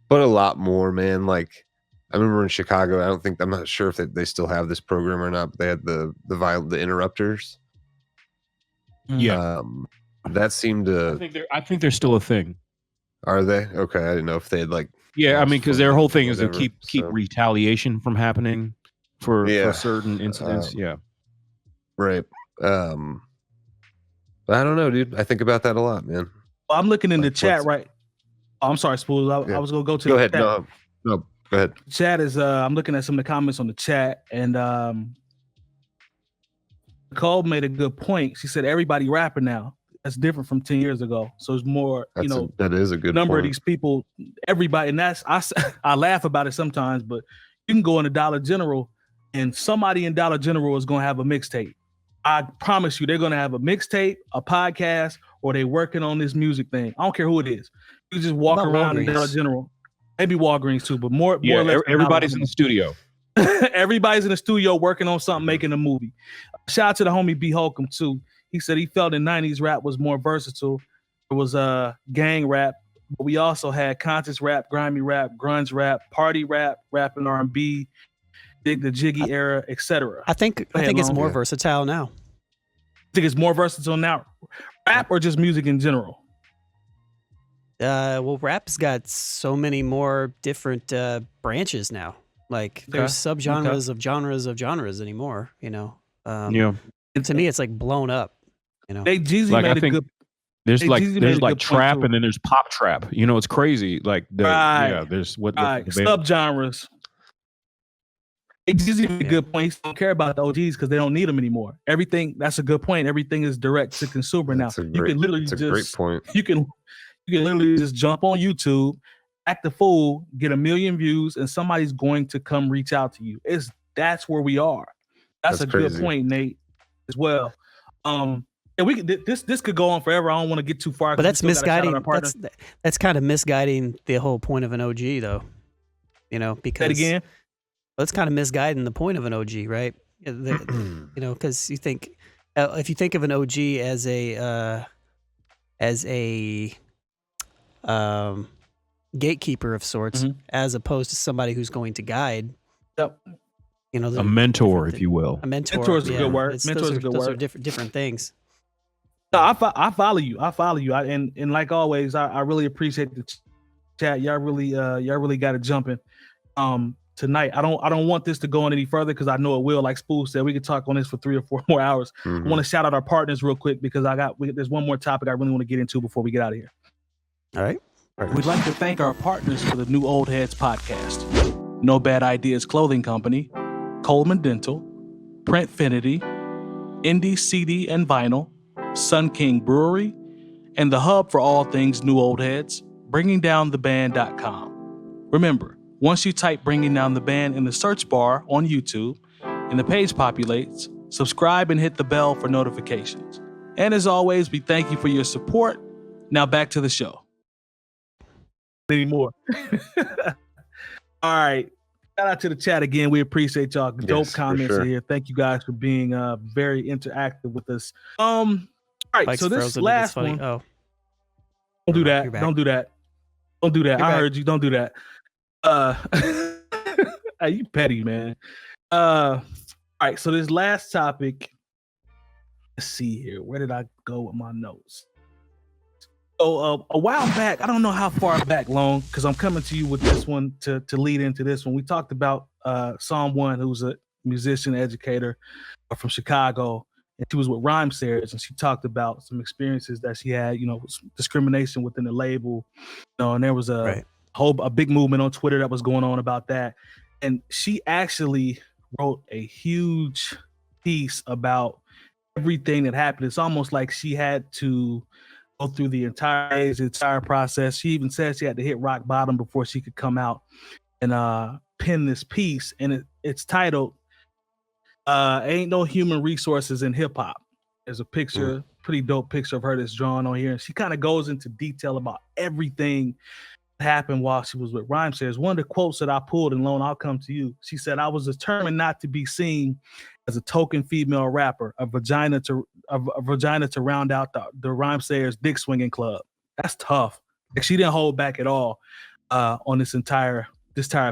a lot more, man. Like, I remember in Chicago, I'm not sure if they still have this program or not, but they had the interrupters. Yeah. That seemed to, I think they're still a thing. Are they? Okay. I didn't know if they had like, yeah, because their whole thing is to keep retaliation from happening for certain incidents. Right. But I don't know, dude. I think about that a lot, man. Well, I'm looking in the chat, right? Oh, I'm sorry, Spoolz. I was gonna go to. Go ahead. Chat. No, go ahead. Chat is. I'm looking at some of the comments on the chat, and Nicole made a good point. She said everybody rapping now. That's different from 10 years ago. So it's more, that is a good number point. of these people, everybody, and I laugh about it sometimes, but you can go into Dollar General and somebody in Dollar General is going to have a mixtape. I promise you, they're gonna have a mixtape, a podcast, or they working on this music thing. I don't care who it is. You just walk around in Dollar General. Maybe Walgreens too, but more or less. Everybody's in the studio. Everybody's in the studio working on something, making a movie. Shout out to the homie 𝗡𝗲𝗄 too. He said he felt in 90s rap was more versatile. It was gang rap, but we also had conscious rap, grimy rap, grunge rap, party rap, rap and R&B, the Jiggy era, etc. I think it's more versatile now. Think it's more versatile now, rap or just music in general? Well, rap's got so many more different branches now. Like there's subgenres of genres anymore. You know. To me, it's like blown up. You know. Jeezy made a good. There's like trap and then there's pop trap. You know, it's crazy. Like there's subgenres. Jeezy made a good point. He don't care about the OGs because they don't need them anymore. Everything, that's a good point. Everything is direct to consumer now. You can literally just, great point. You can literally just jump on YouTube, act a fool, get 1 million views, and somebody's going to come reach out to you. That's where we are. That's a crazy. Good point, Nate, as well. And we this could go on forever. I don't want to get too far. But that's misguiding. That's kind of misguiding the whole point of an OG, though. You know, because again. Well, it's kind of misguiding the point of an OG, right? You know, because you think if you think of an OG as a gatekeeper of sorts, as opposed to somebody who's going to guide. Yep. You know, a mentor, if you will. A mentor. Mentor is a good word. Mentor is a good word. Those are different things. No, I follow you. And like always, I really appreciate the chat. Y'all really got it jumping. Tonight, I don't want this to go on any further because I know it will. Like Spoolz said, we could talk on this for 3 or 4 more hours. I want to shout out our partners real quick because there's one more topic I really want to get into before we get out of here. All right. We'd like to thank our partners for the new Old Heads podcast: No Bad Ideas Clothing Company, Coleman Dental, Printfinity, Indie CD and Vinyl, Sun King Brewery, and the hub for all things New Old Heads, bringingdowntheband.com. Remember, once you type Bringing Down the Band in the search bar on YouTube and the page populates, subscribe and hit the bell for notifications. And as always, we thank you for your support. Now back to the show. Anymore. All right. Shout out to the chat again. We appreciate y'all. Dope comments here. Thank you guys for being very interactive with us. All right. Mike's so this last one. Oh. Don't do that. Don't do that. Don't do that. I heard you. Don't do that. Hey, you petty, man. All right, so this last topic, let's see here. Where did I go with my notes? So a while back, I don't know how far back, Long, because I'm coming to you with this one to lead into this one. We talked about Psalm 1, who's a musician, educator from Chicago, and she was with Rhymesayers, and she talked about some experiences that she had, you know, discrimination within the label, you know, and there was a big movement on Twitter that was going on about that. And she actually wrote a huge piece about everything that happened. It's almost like she had to go through the entire process. She even said she had to hit rock bottom before she could come out and pen this piece. And it's titled, Ain't No Human Resources in Hip Hop. There's a picture, pretty dope picture of her that's drawn on here. And she kind of goes into detail about everything happened while she was with Rhymesayers. One of the quotes that I pulled, and Lone, I'll come to you. She said, "I was determined not to be seen as a token female rapper, a vagina to round out the Rhymesayers dick swinging club." That's tough. Like, she didn't hold back at all on this entire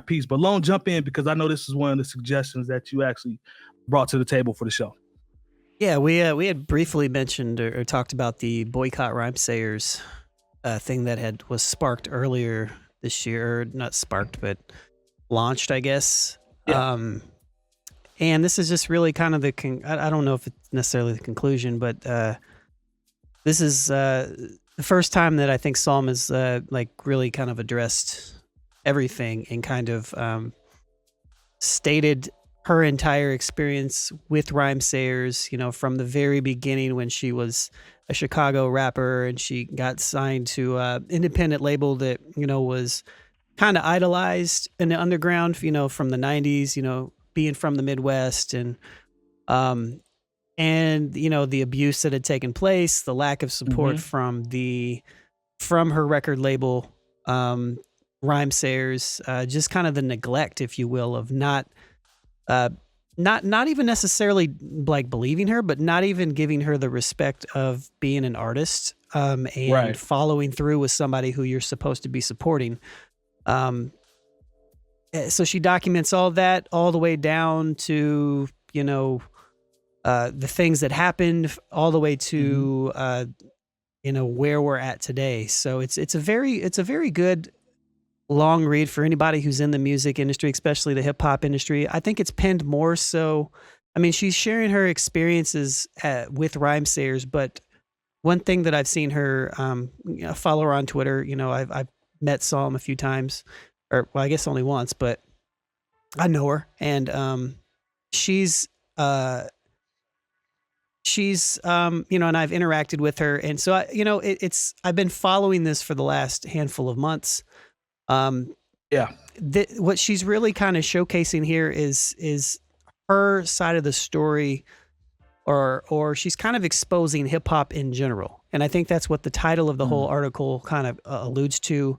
piece. But Lone, jump in, because I know this is one of the suggestions that you actually brought to the table for the show. Yeah, we had briefly mentioned or talked about the boycott Rhymesayers thing that was sparked earlier this year, not sparked, but launched, I guess. Yeah. And this is just really kind of I don't know if it's necessarily the conclusion, but this is the first time that I think Psalm has like really kind of addressed everything and kind of stated her entire experience with Rhymesayers, you know, from the very beginning when she was a Chicago rapper and she got signed to an independent label that, you know, was kind of idolized in the underground, you know, from the 90s, you know, being from the Midwest, and and the abuse that had taken place, the lack of support from her record label, 𝗲𝗡𝗄𝗋, just kind of the neglect, if you will, of not even necessarily like believing her, but not even giving her the respect of being an artist, and following through with somebody who you're supposed to be supporting. So she documents all that all the way down to, the things that happened, all the way to, where we're at today. So it's a very good long read for anybody who's in the music industry, especially the hip hop industry. I think it's penned more so. I mean, she's sharing her experiences with 𝗲𝗡𝗄𝗋, but one thing that I've seen her, follow her on Twitter. I've met Psalm a few times, or well, I guess only once, but I know her, and she's and I've interacted with her, and so I've been following this for the last handful of months. What she's really kind of showcasing here is her side of the story, or she's kind of exposing hip hop in general. And I think that's what the title of the whole article kind of alludes to,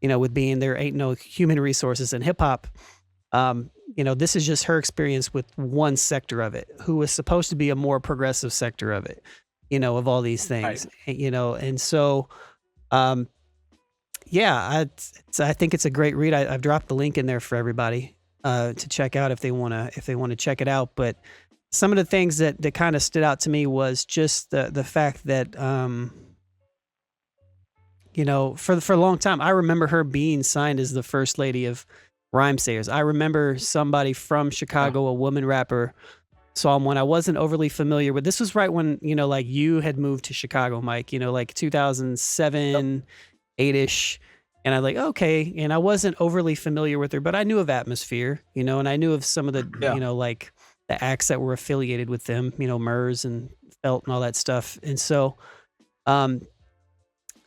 with being there ain't no human resources in hip hop. This is just her experience with one sector of it, who was supposed to be a more progressive sector of it, of all these things, and so, I think it's a great read. I've dropped the link in there for everybody to check out if they want to check it out. But some of the things that kind of stood out to me was just the fact that, for a long time, I remember her being signed as the first lady of 𝗲𝗡𝗄𝗋. I remember somebody from Chicago, a woman rapper, saw him when I wasn't overly familiar with. This was right when, like you had moved to Chicago, Mike, like 2007, 8-ish. And I like, okay. And I wasn't overly familiar with her, but I knew of Atmosphere, and I knew of some of the, like the acts that were affiliated with them, Murs and Felt and all that stuff. And so,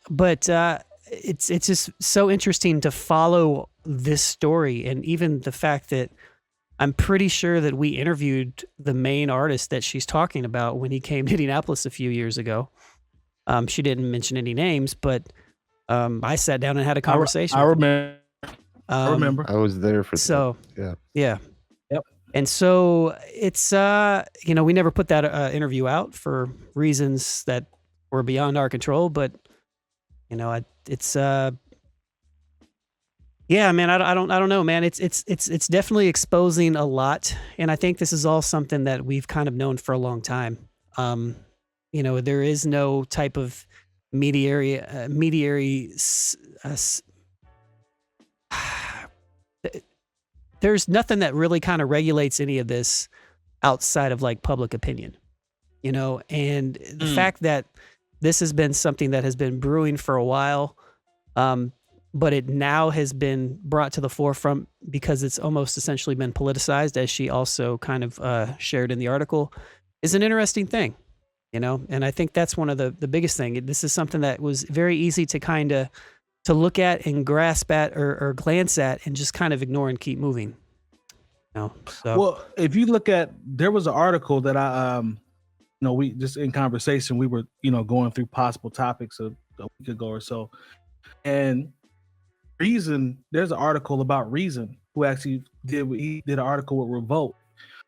but it's just so interesting to follow this story. And even the fact that I'm pretty sure that we interviewed the main artist that she's talking about when he came to Indianapolis a few years ago. She didn't mention any names, but I sat down and had a conversation. I remember. I was there for so that. Yeah. Yep. And so it's we never put that interview out for reasons that were beyond our control, but it's man, I don't know, man. It's definitely exposing a lot, and I think this is all something that we've kind of known for a long time. There is no type of mediary there's nothing that really kind of regulates any of this outside of like public opinion, and the fact that this has been something that has been brewing for a while, but it now has been brought to the forefront because it's almost essentially been politicized, as she also kind of shared in the article, is an interesting thing. And I think that's one of the biggest thing. This is something that was very easy to kind of to look at and grasp at or glance at and just kind of ignore and keep moving. So. Well, if you look at, there was an article that I, we just in conversation, we were, going through possible topics a week ago or so. And Reason, there's an article about Reason, who actually did an article with Revolt,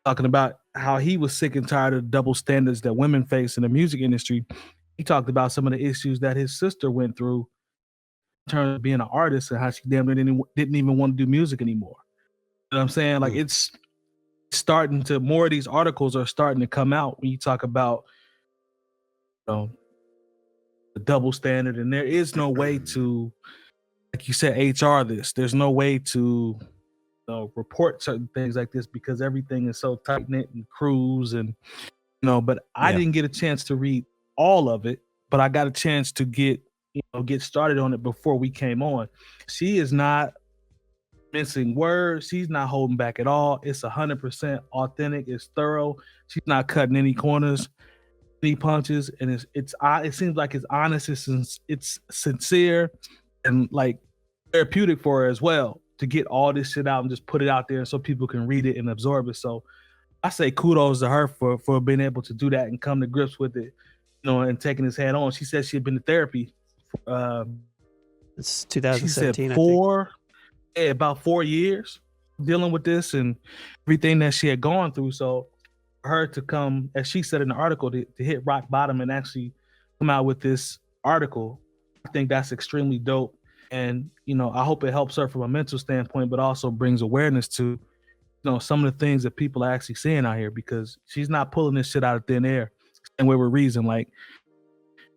talking about how he was sick and tired of the double standards that women face in the music industry. He talked about some of the issues that his sister went through in terms of being an artist and how she damn near didn't even want to do music anymore. You know what I'm saying? Like, it's starting to, more of these articles are starting to come out when you talk about, the double standard, and there is no way to, like you said, HR this. There's no way to report certain things like this because everything is so tight-knit and crews and, but I didn't get a chance to read all of it, but I got a chance to get started on it before we came on. She is not missing words. She's not holding back at all. It's 100% authentic. It's thorough. She's not cutting any corners, any punches, and it seems like it's honest. It's sincere and like therapeutic for her as well to get all this shit out and just put it out there so people can read it and absorb it. So I say kudos to her for being able to do that and come to grips with it, and taking his head on. She said she had been to therapy. It's 2017. She said about 4 years dealing with this and everything that she had gone through. So for her to come, as she said in the article, to hit rock bottom and actually come out with this article, I think that's extremely dope. And I hope it helps her from a mental standpoint, but also brings awareness to some of the things that people are actually seeing out here, because she's not pulling this shit out of thin air and with reason. Like,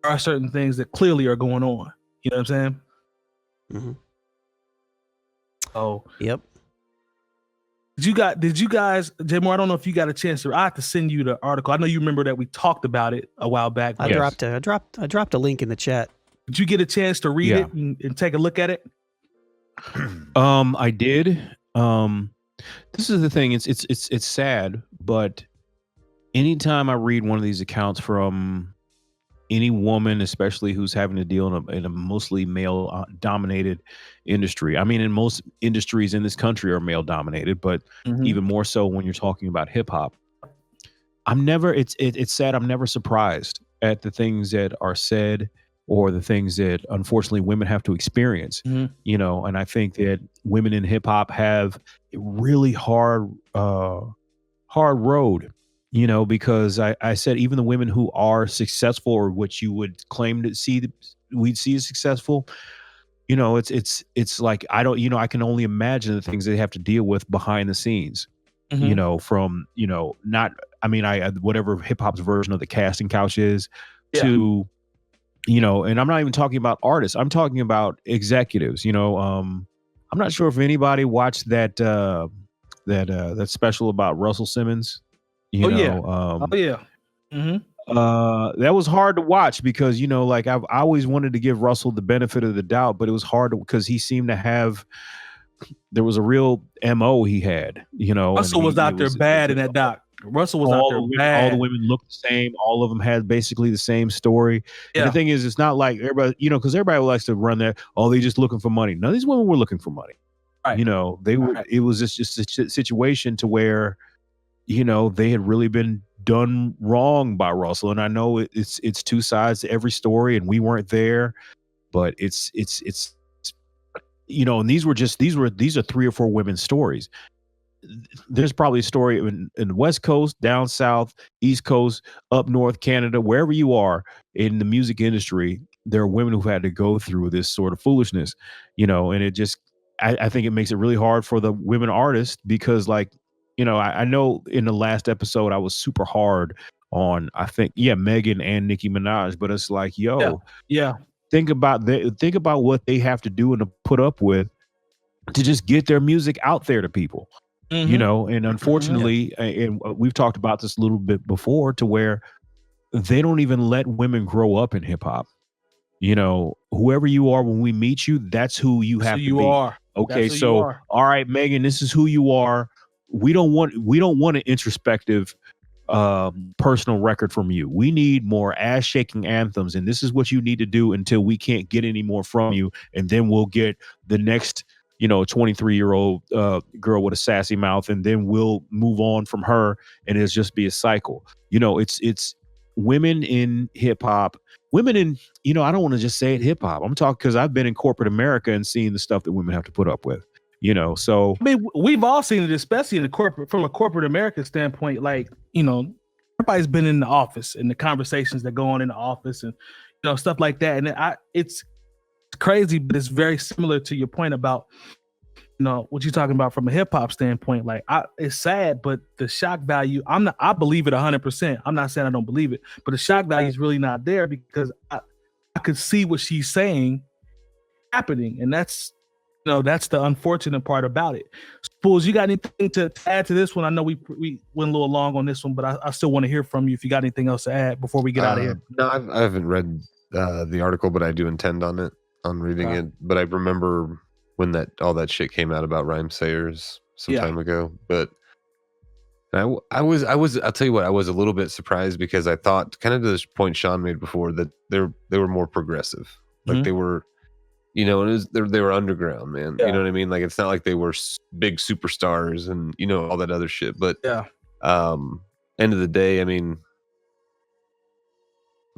there are certain things that clearly are going on. You know what I'm saying? Mm-hmm. Oh, yep. Did you guys, Jay Moore, I don't know if you got a chance to, I have to send you the article. I know you remember that we talked about it a while back. I dropped a link in the chat. Did you get a chance to read it and take a look at it? I did. This is the thing. It's sad, but anytime I read one of these accounts from any woman, especially who's having to deal in a mostly male dominated industry. I mean, in most industries in this country are male dominated, but even more so when you're talking about hip hop. It's sad. I'm never surprised at the things that are said or the things that unfortunately women have to experience, and I think that women in hip hop have a really hard road, because I said, even the women who are successful, or what you would claim to see, we'd see as successful, it's like, I can only imagine the things they have to deal with behind the scenes, from, whatever hip hop's version of the casting couch is to, and I'm not even talking about artists. I'm talking about executives. I'm not sure if anybody watched that special about Russell Simmons. That was hard to watch because I always wanted to give Russell the benefit of the doubt, but it was hard because he seemed to have. There was a real MO he had. Russell was out there bad in that doc. Russell was out there bad. All the women looked the same. All of them had basically the same story. Yeah. And the thing is, it's not like everybody, because everybody likes to run that. Oh, they just looking for money. No, these women were looking for money. Right. They were. Right. It was just a situation to where, they had really been done wrong by Russell. And I know it's two sides to every story, and we weren't there, but it's and these are 3 or 4 women's stories. There's probably a story in the West Coast, down South, East Coast, up North, Canada, wherever you are in the music industry, there are women who've had to go through this sort of foolishness, and it just, I think it makes it really hard for the women artists because, like, I know in the last episode I was super hard on, I think, Megan and Nicki Minaj, but it's like, think about what they have to do and to put up with to just get their music out there to people. And unfortunately, and we've talked about this a little bit before, to where they don't even let women grow up in hip hop. Whoever you are, when we meet you, that's who you have to be. Are. Okay, so all right, Megan, this is who you are. We don't want an introspective personal record from you. We need more ass shaking anthems, and this is what you need to do until we can't get any more from you, and then we'll get the next 23-year-old girl with a sassy mouth, and then we'll move on from her, and it'll just be a cycle. It's women in hip hop, women in, I don't want to just say it hip hop. I'm talking because I've been in corporate America and seen the stuff that women have to put up with. So I mean, we've all seen it, especially from a corporate American standpoint. Like, everybody's been in the office and the conversations that go on in the office and stuff like that. And it's crazy, but it's very similar to your point about what you're talking about from a hip hop standpoint. Like, it's sad, but the shock value, I believe it 100%. I'm not saying I don't believe it, but the shock value is really not there because I could see what she's saying happening, and that's the unfortunate part about it. Spoolz, you got anything to add to this one? I know we went a little long on this one, but I still want to hear from you if you got anything else to add before we get out of here. No, I haven't read the article, but I do intend on reading it. But I remember when all that shit came out about rhyme sayers some time ago. But I'll tell you what, I was a little bit surprised because I thought, kind of to this point Sean made before, that they were more progressive. Like they were, they were underground, man. You know what I mean? Like, it's not like they were big superstars and all that other shit. But End of the day, I mean,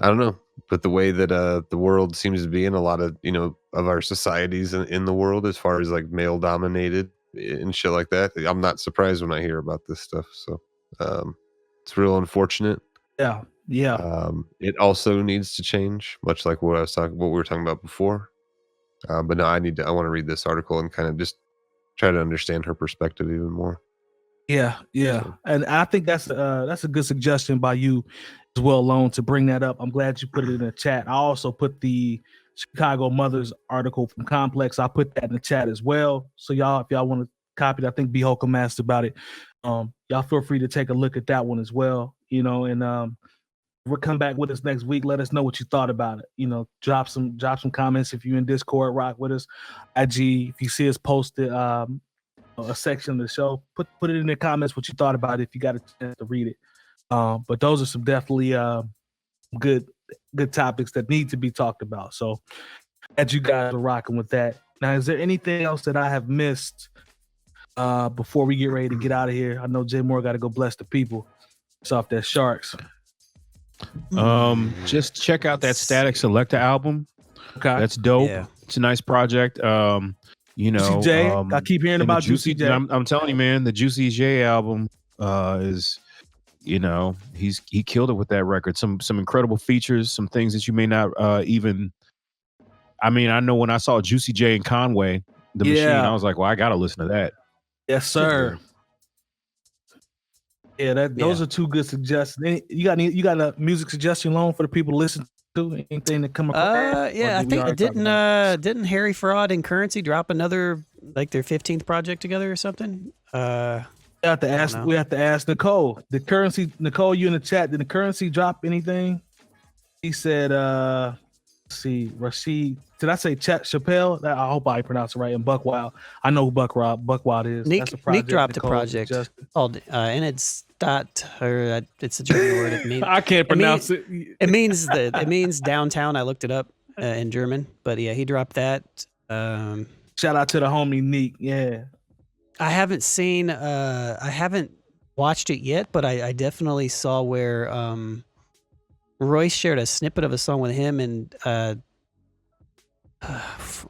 I don't know, but the way that the world seems to be in a lot of, of our societies in the world, as far as like male dominated and shit like that, I'm not surprised when I hear about this stuff. So it's real unfortunate. Yeah. It also needs to change, much like what we were talking about before. But no, I want to read this article and kind of just try to understand her perspective even more. Yeah. And I think that's a good suggestion by you as well, Lone, to bring that up. I'm glad you put it in the chat. I also put the Chicago Mothers article from Complex. I put that in the chat as well. So y'all, if y'all want to copy it, I think 𝗡𝗄𝐄 asked about it. Y'all feel free to take a look at that one as well. And we'll come back with us next week. Let us know what you thought about it. Drop some comments if you're in Discord. Rock with us. IG, if you see us posted a section of the show, put it in the comments what you thought about it if you got a chance to read it. But those are some definitely good topics that need to be talked about. So as you guys are rocking with that. Now, is there anything else that I have missed before we get ready to get out of here? I know Jay Moore got to go bless the people. It's off that Sharks. Just check out that Static Selector album. Okay, that's dope. Yeah. It's a nice project. Juicy J. I keep hearing about Juicy J. I'm telling you, man, the Juicy J album is, he killed it with that record. Some incredible features, some things that you may not even. I mean, I know when I saw Juicy J and Conway, the Machine, I was like, well, I gotta listen to that. Yes, sir. Yeah, those are two good suggestions. You got a music suggestion, Lone, for the people to listen to? Anything that come across? Yeah, I think didn't Harry Fraud and Currency drop another, like, their 15th project together or something? We have to ask Nicole. Nicole, you in the chat? Did the Currency drop anything? He said, let's see, Rashid. Did I say Chappelle? I hope I pronounced it right. And Buckwild. I know who Buckwild is. Nick dropped a project called, and it's it's a German word. It means, I can't pronounce it. It means downtown. I looked it up in German, but yeah, he dropped that. Shout out to the homie Nick. Yeah, I haven't watched it yet, but I definitely saw where Royce shared a snippet of a song with him, and I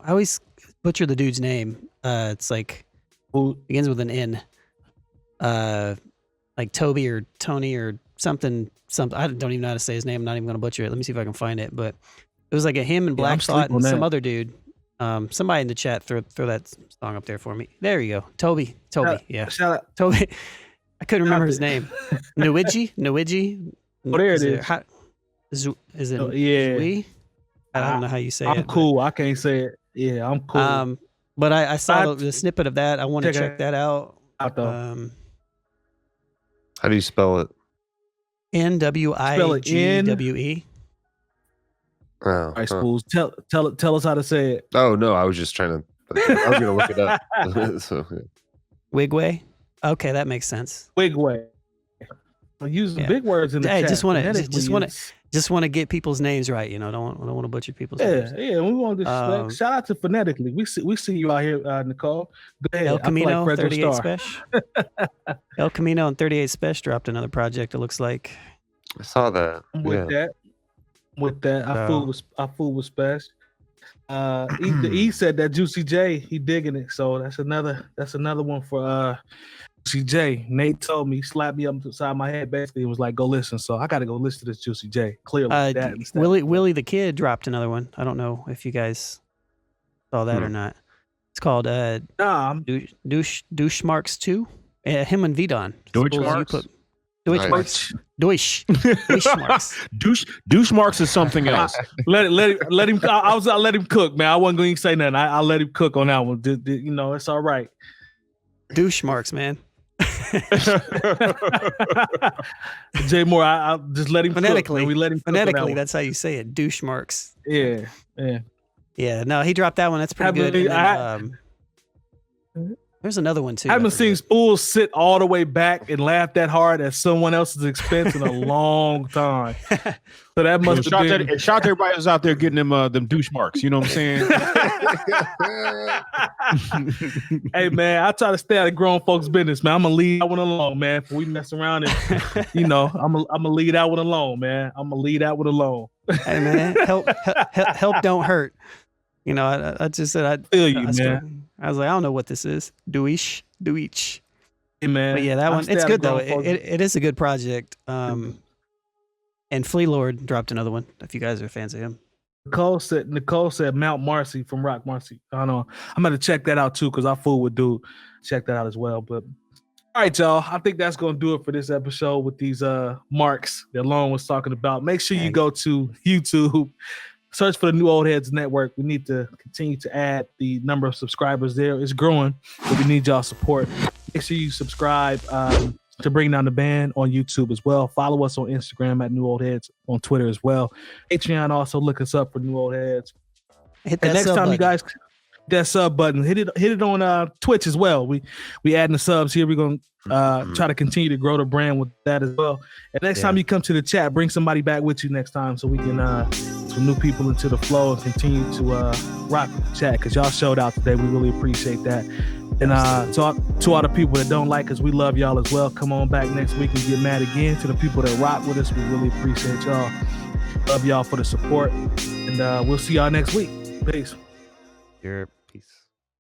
always butcher the dude's name. It's like begins with an N. Like Toby or Tony or something. I don't even know how to say his name. I'm not even going to butcher it. Let me see if I can find it. But it was like a him and Black Thought and some other dude. Somebody in the chat throw that song up there for me. There you go. Toby. Yeah. Shout out. Toby. I couldn't remember his name. Nwiji. Oh, there it is. Is it? Yeah. Zui? I don't know how you say it. I'm cool. I can't say it. Yeah, I'm cool. But I saw the snippet of that. I want to check that out. How do you spell it? NWIGWE. Oh, all right, Spoolz. Tell us how to say it. Oh no, I was just trying to. I was gonna look it up. So, yeah. Wigway. Okay, that makes sense. Wigway. Use big words in the chat. Just want to get people's names right. Don't want to butcher people's names. Yeah. We want to disrespect. Shout out to phonetically. We see you out here, Nicole. Go ahead. El Camino 38 Special. El Camino and 38 Special dropped another project. It looks like. I saw that. With that, I fool with Special. E said that Juicy J, he digging it. So that's another one for Juicy J. Nate told me, he slapped me up inside my head basically and was like, go listen. So I got to go listen to this Juicy J. Clearly. Willie the Kid dropped another one. I don't know if you guys saw that or not. It's called Douche Marks 2. Him and Vidon. Deutsch Marks? Deutsch Marks. Douche Marks is something else. let him. I'll let him cook, man. I wasn't going to say nothing. I'll let him cook on that one. It's all right. Douche Marks, man. Jay Moore, I'll just let him phonetically. Cook, we let him phonetically, that's how you say it. Douche Marks. Yeah. No, he dropped that one. That's pretty good. There's another one too. I haven't seen Spoolz sit all the way back and laugh that hard at someone else's expense in a long time. So that must have been. Shout out to everybody who's out there getting them douche marks. You know what I'm saying? Hey man, I try to stay out of grown folks' business, man. I'm gonna leave that one alone, man. If we mess around and I'm gonna leave that one alone, man. I'm gonna leave that one alone. Hey man, help don't hurt. I just said I feel you, man. I was like, I don't know what this is. Do each. Hey man, but yeah, that one. It's good though. It is a good project. And Flea Lord dropped another one. If you guys are fans of him. Nicole said Mount Marcy from Rock Marcy. I don't know. I'm gonna check that out too because I fool with dude. Check that out as well. But all right, y'all. I think that's gonna do it for this episode with these marks that Lone was talking about. Make sure you go to YouTube. Search for the New Old Heads Network. We need to continue to add the number of subscribers there. It's growing, but we need y'all support. Make sure you subscribe to Bring Down the Band on YouTube as well. Follow us on Instagram at New Old Heads, on Twitter as well. Patreon, also look us up for New Old Heads. Hit that and next sub time button. you guys that sub button, hit it on Twitch as well. We adding the subs here. We're gonna try to continue to grow the brand with that as well. And next time you come to the chat, bring somebody back with you next time so we can some new people into the flow and continue to rock the chat, because y'all showed out today. We really appreciate that. And to all the people that don't like us, we love y'all as well. Come on back next week and get mad again. To the people that rock with us, we really appreciate y'all. Love y'all for the support. And we'll see y'all next week. Peace. Peace.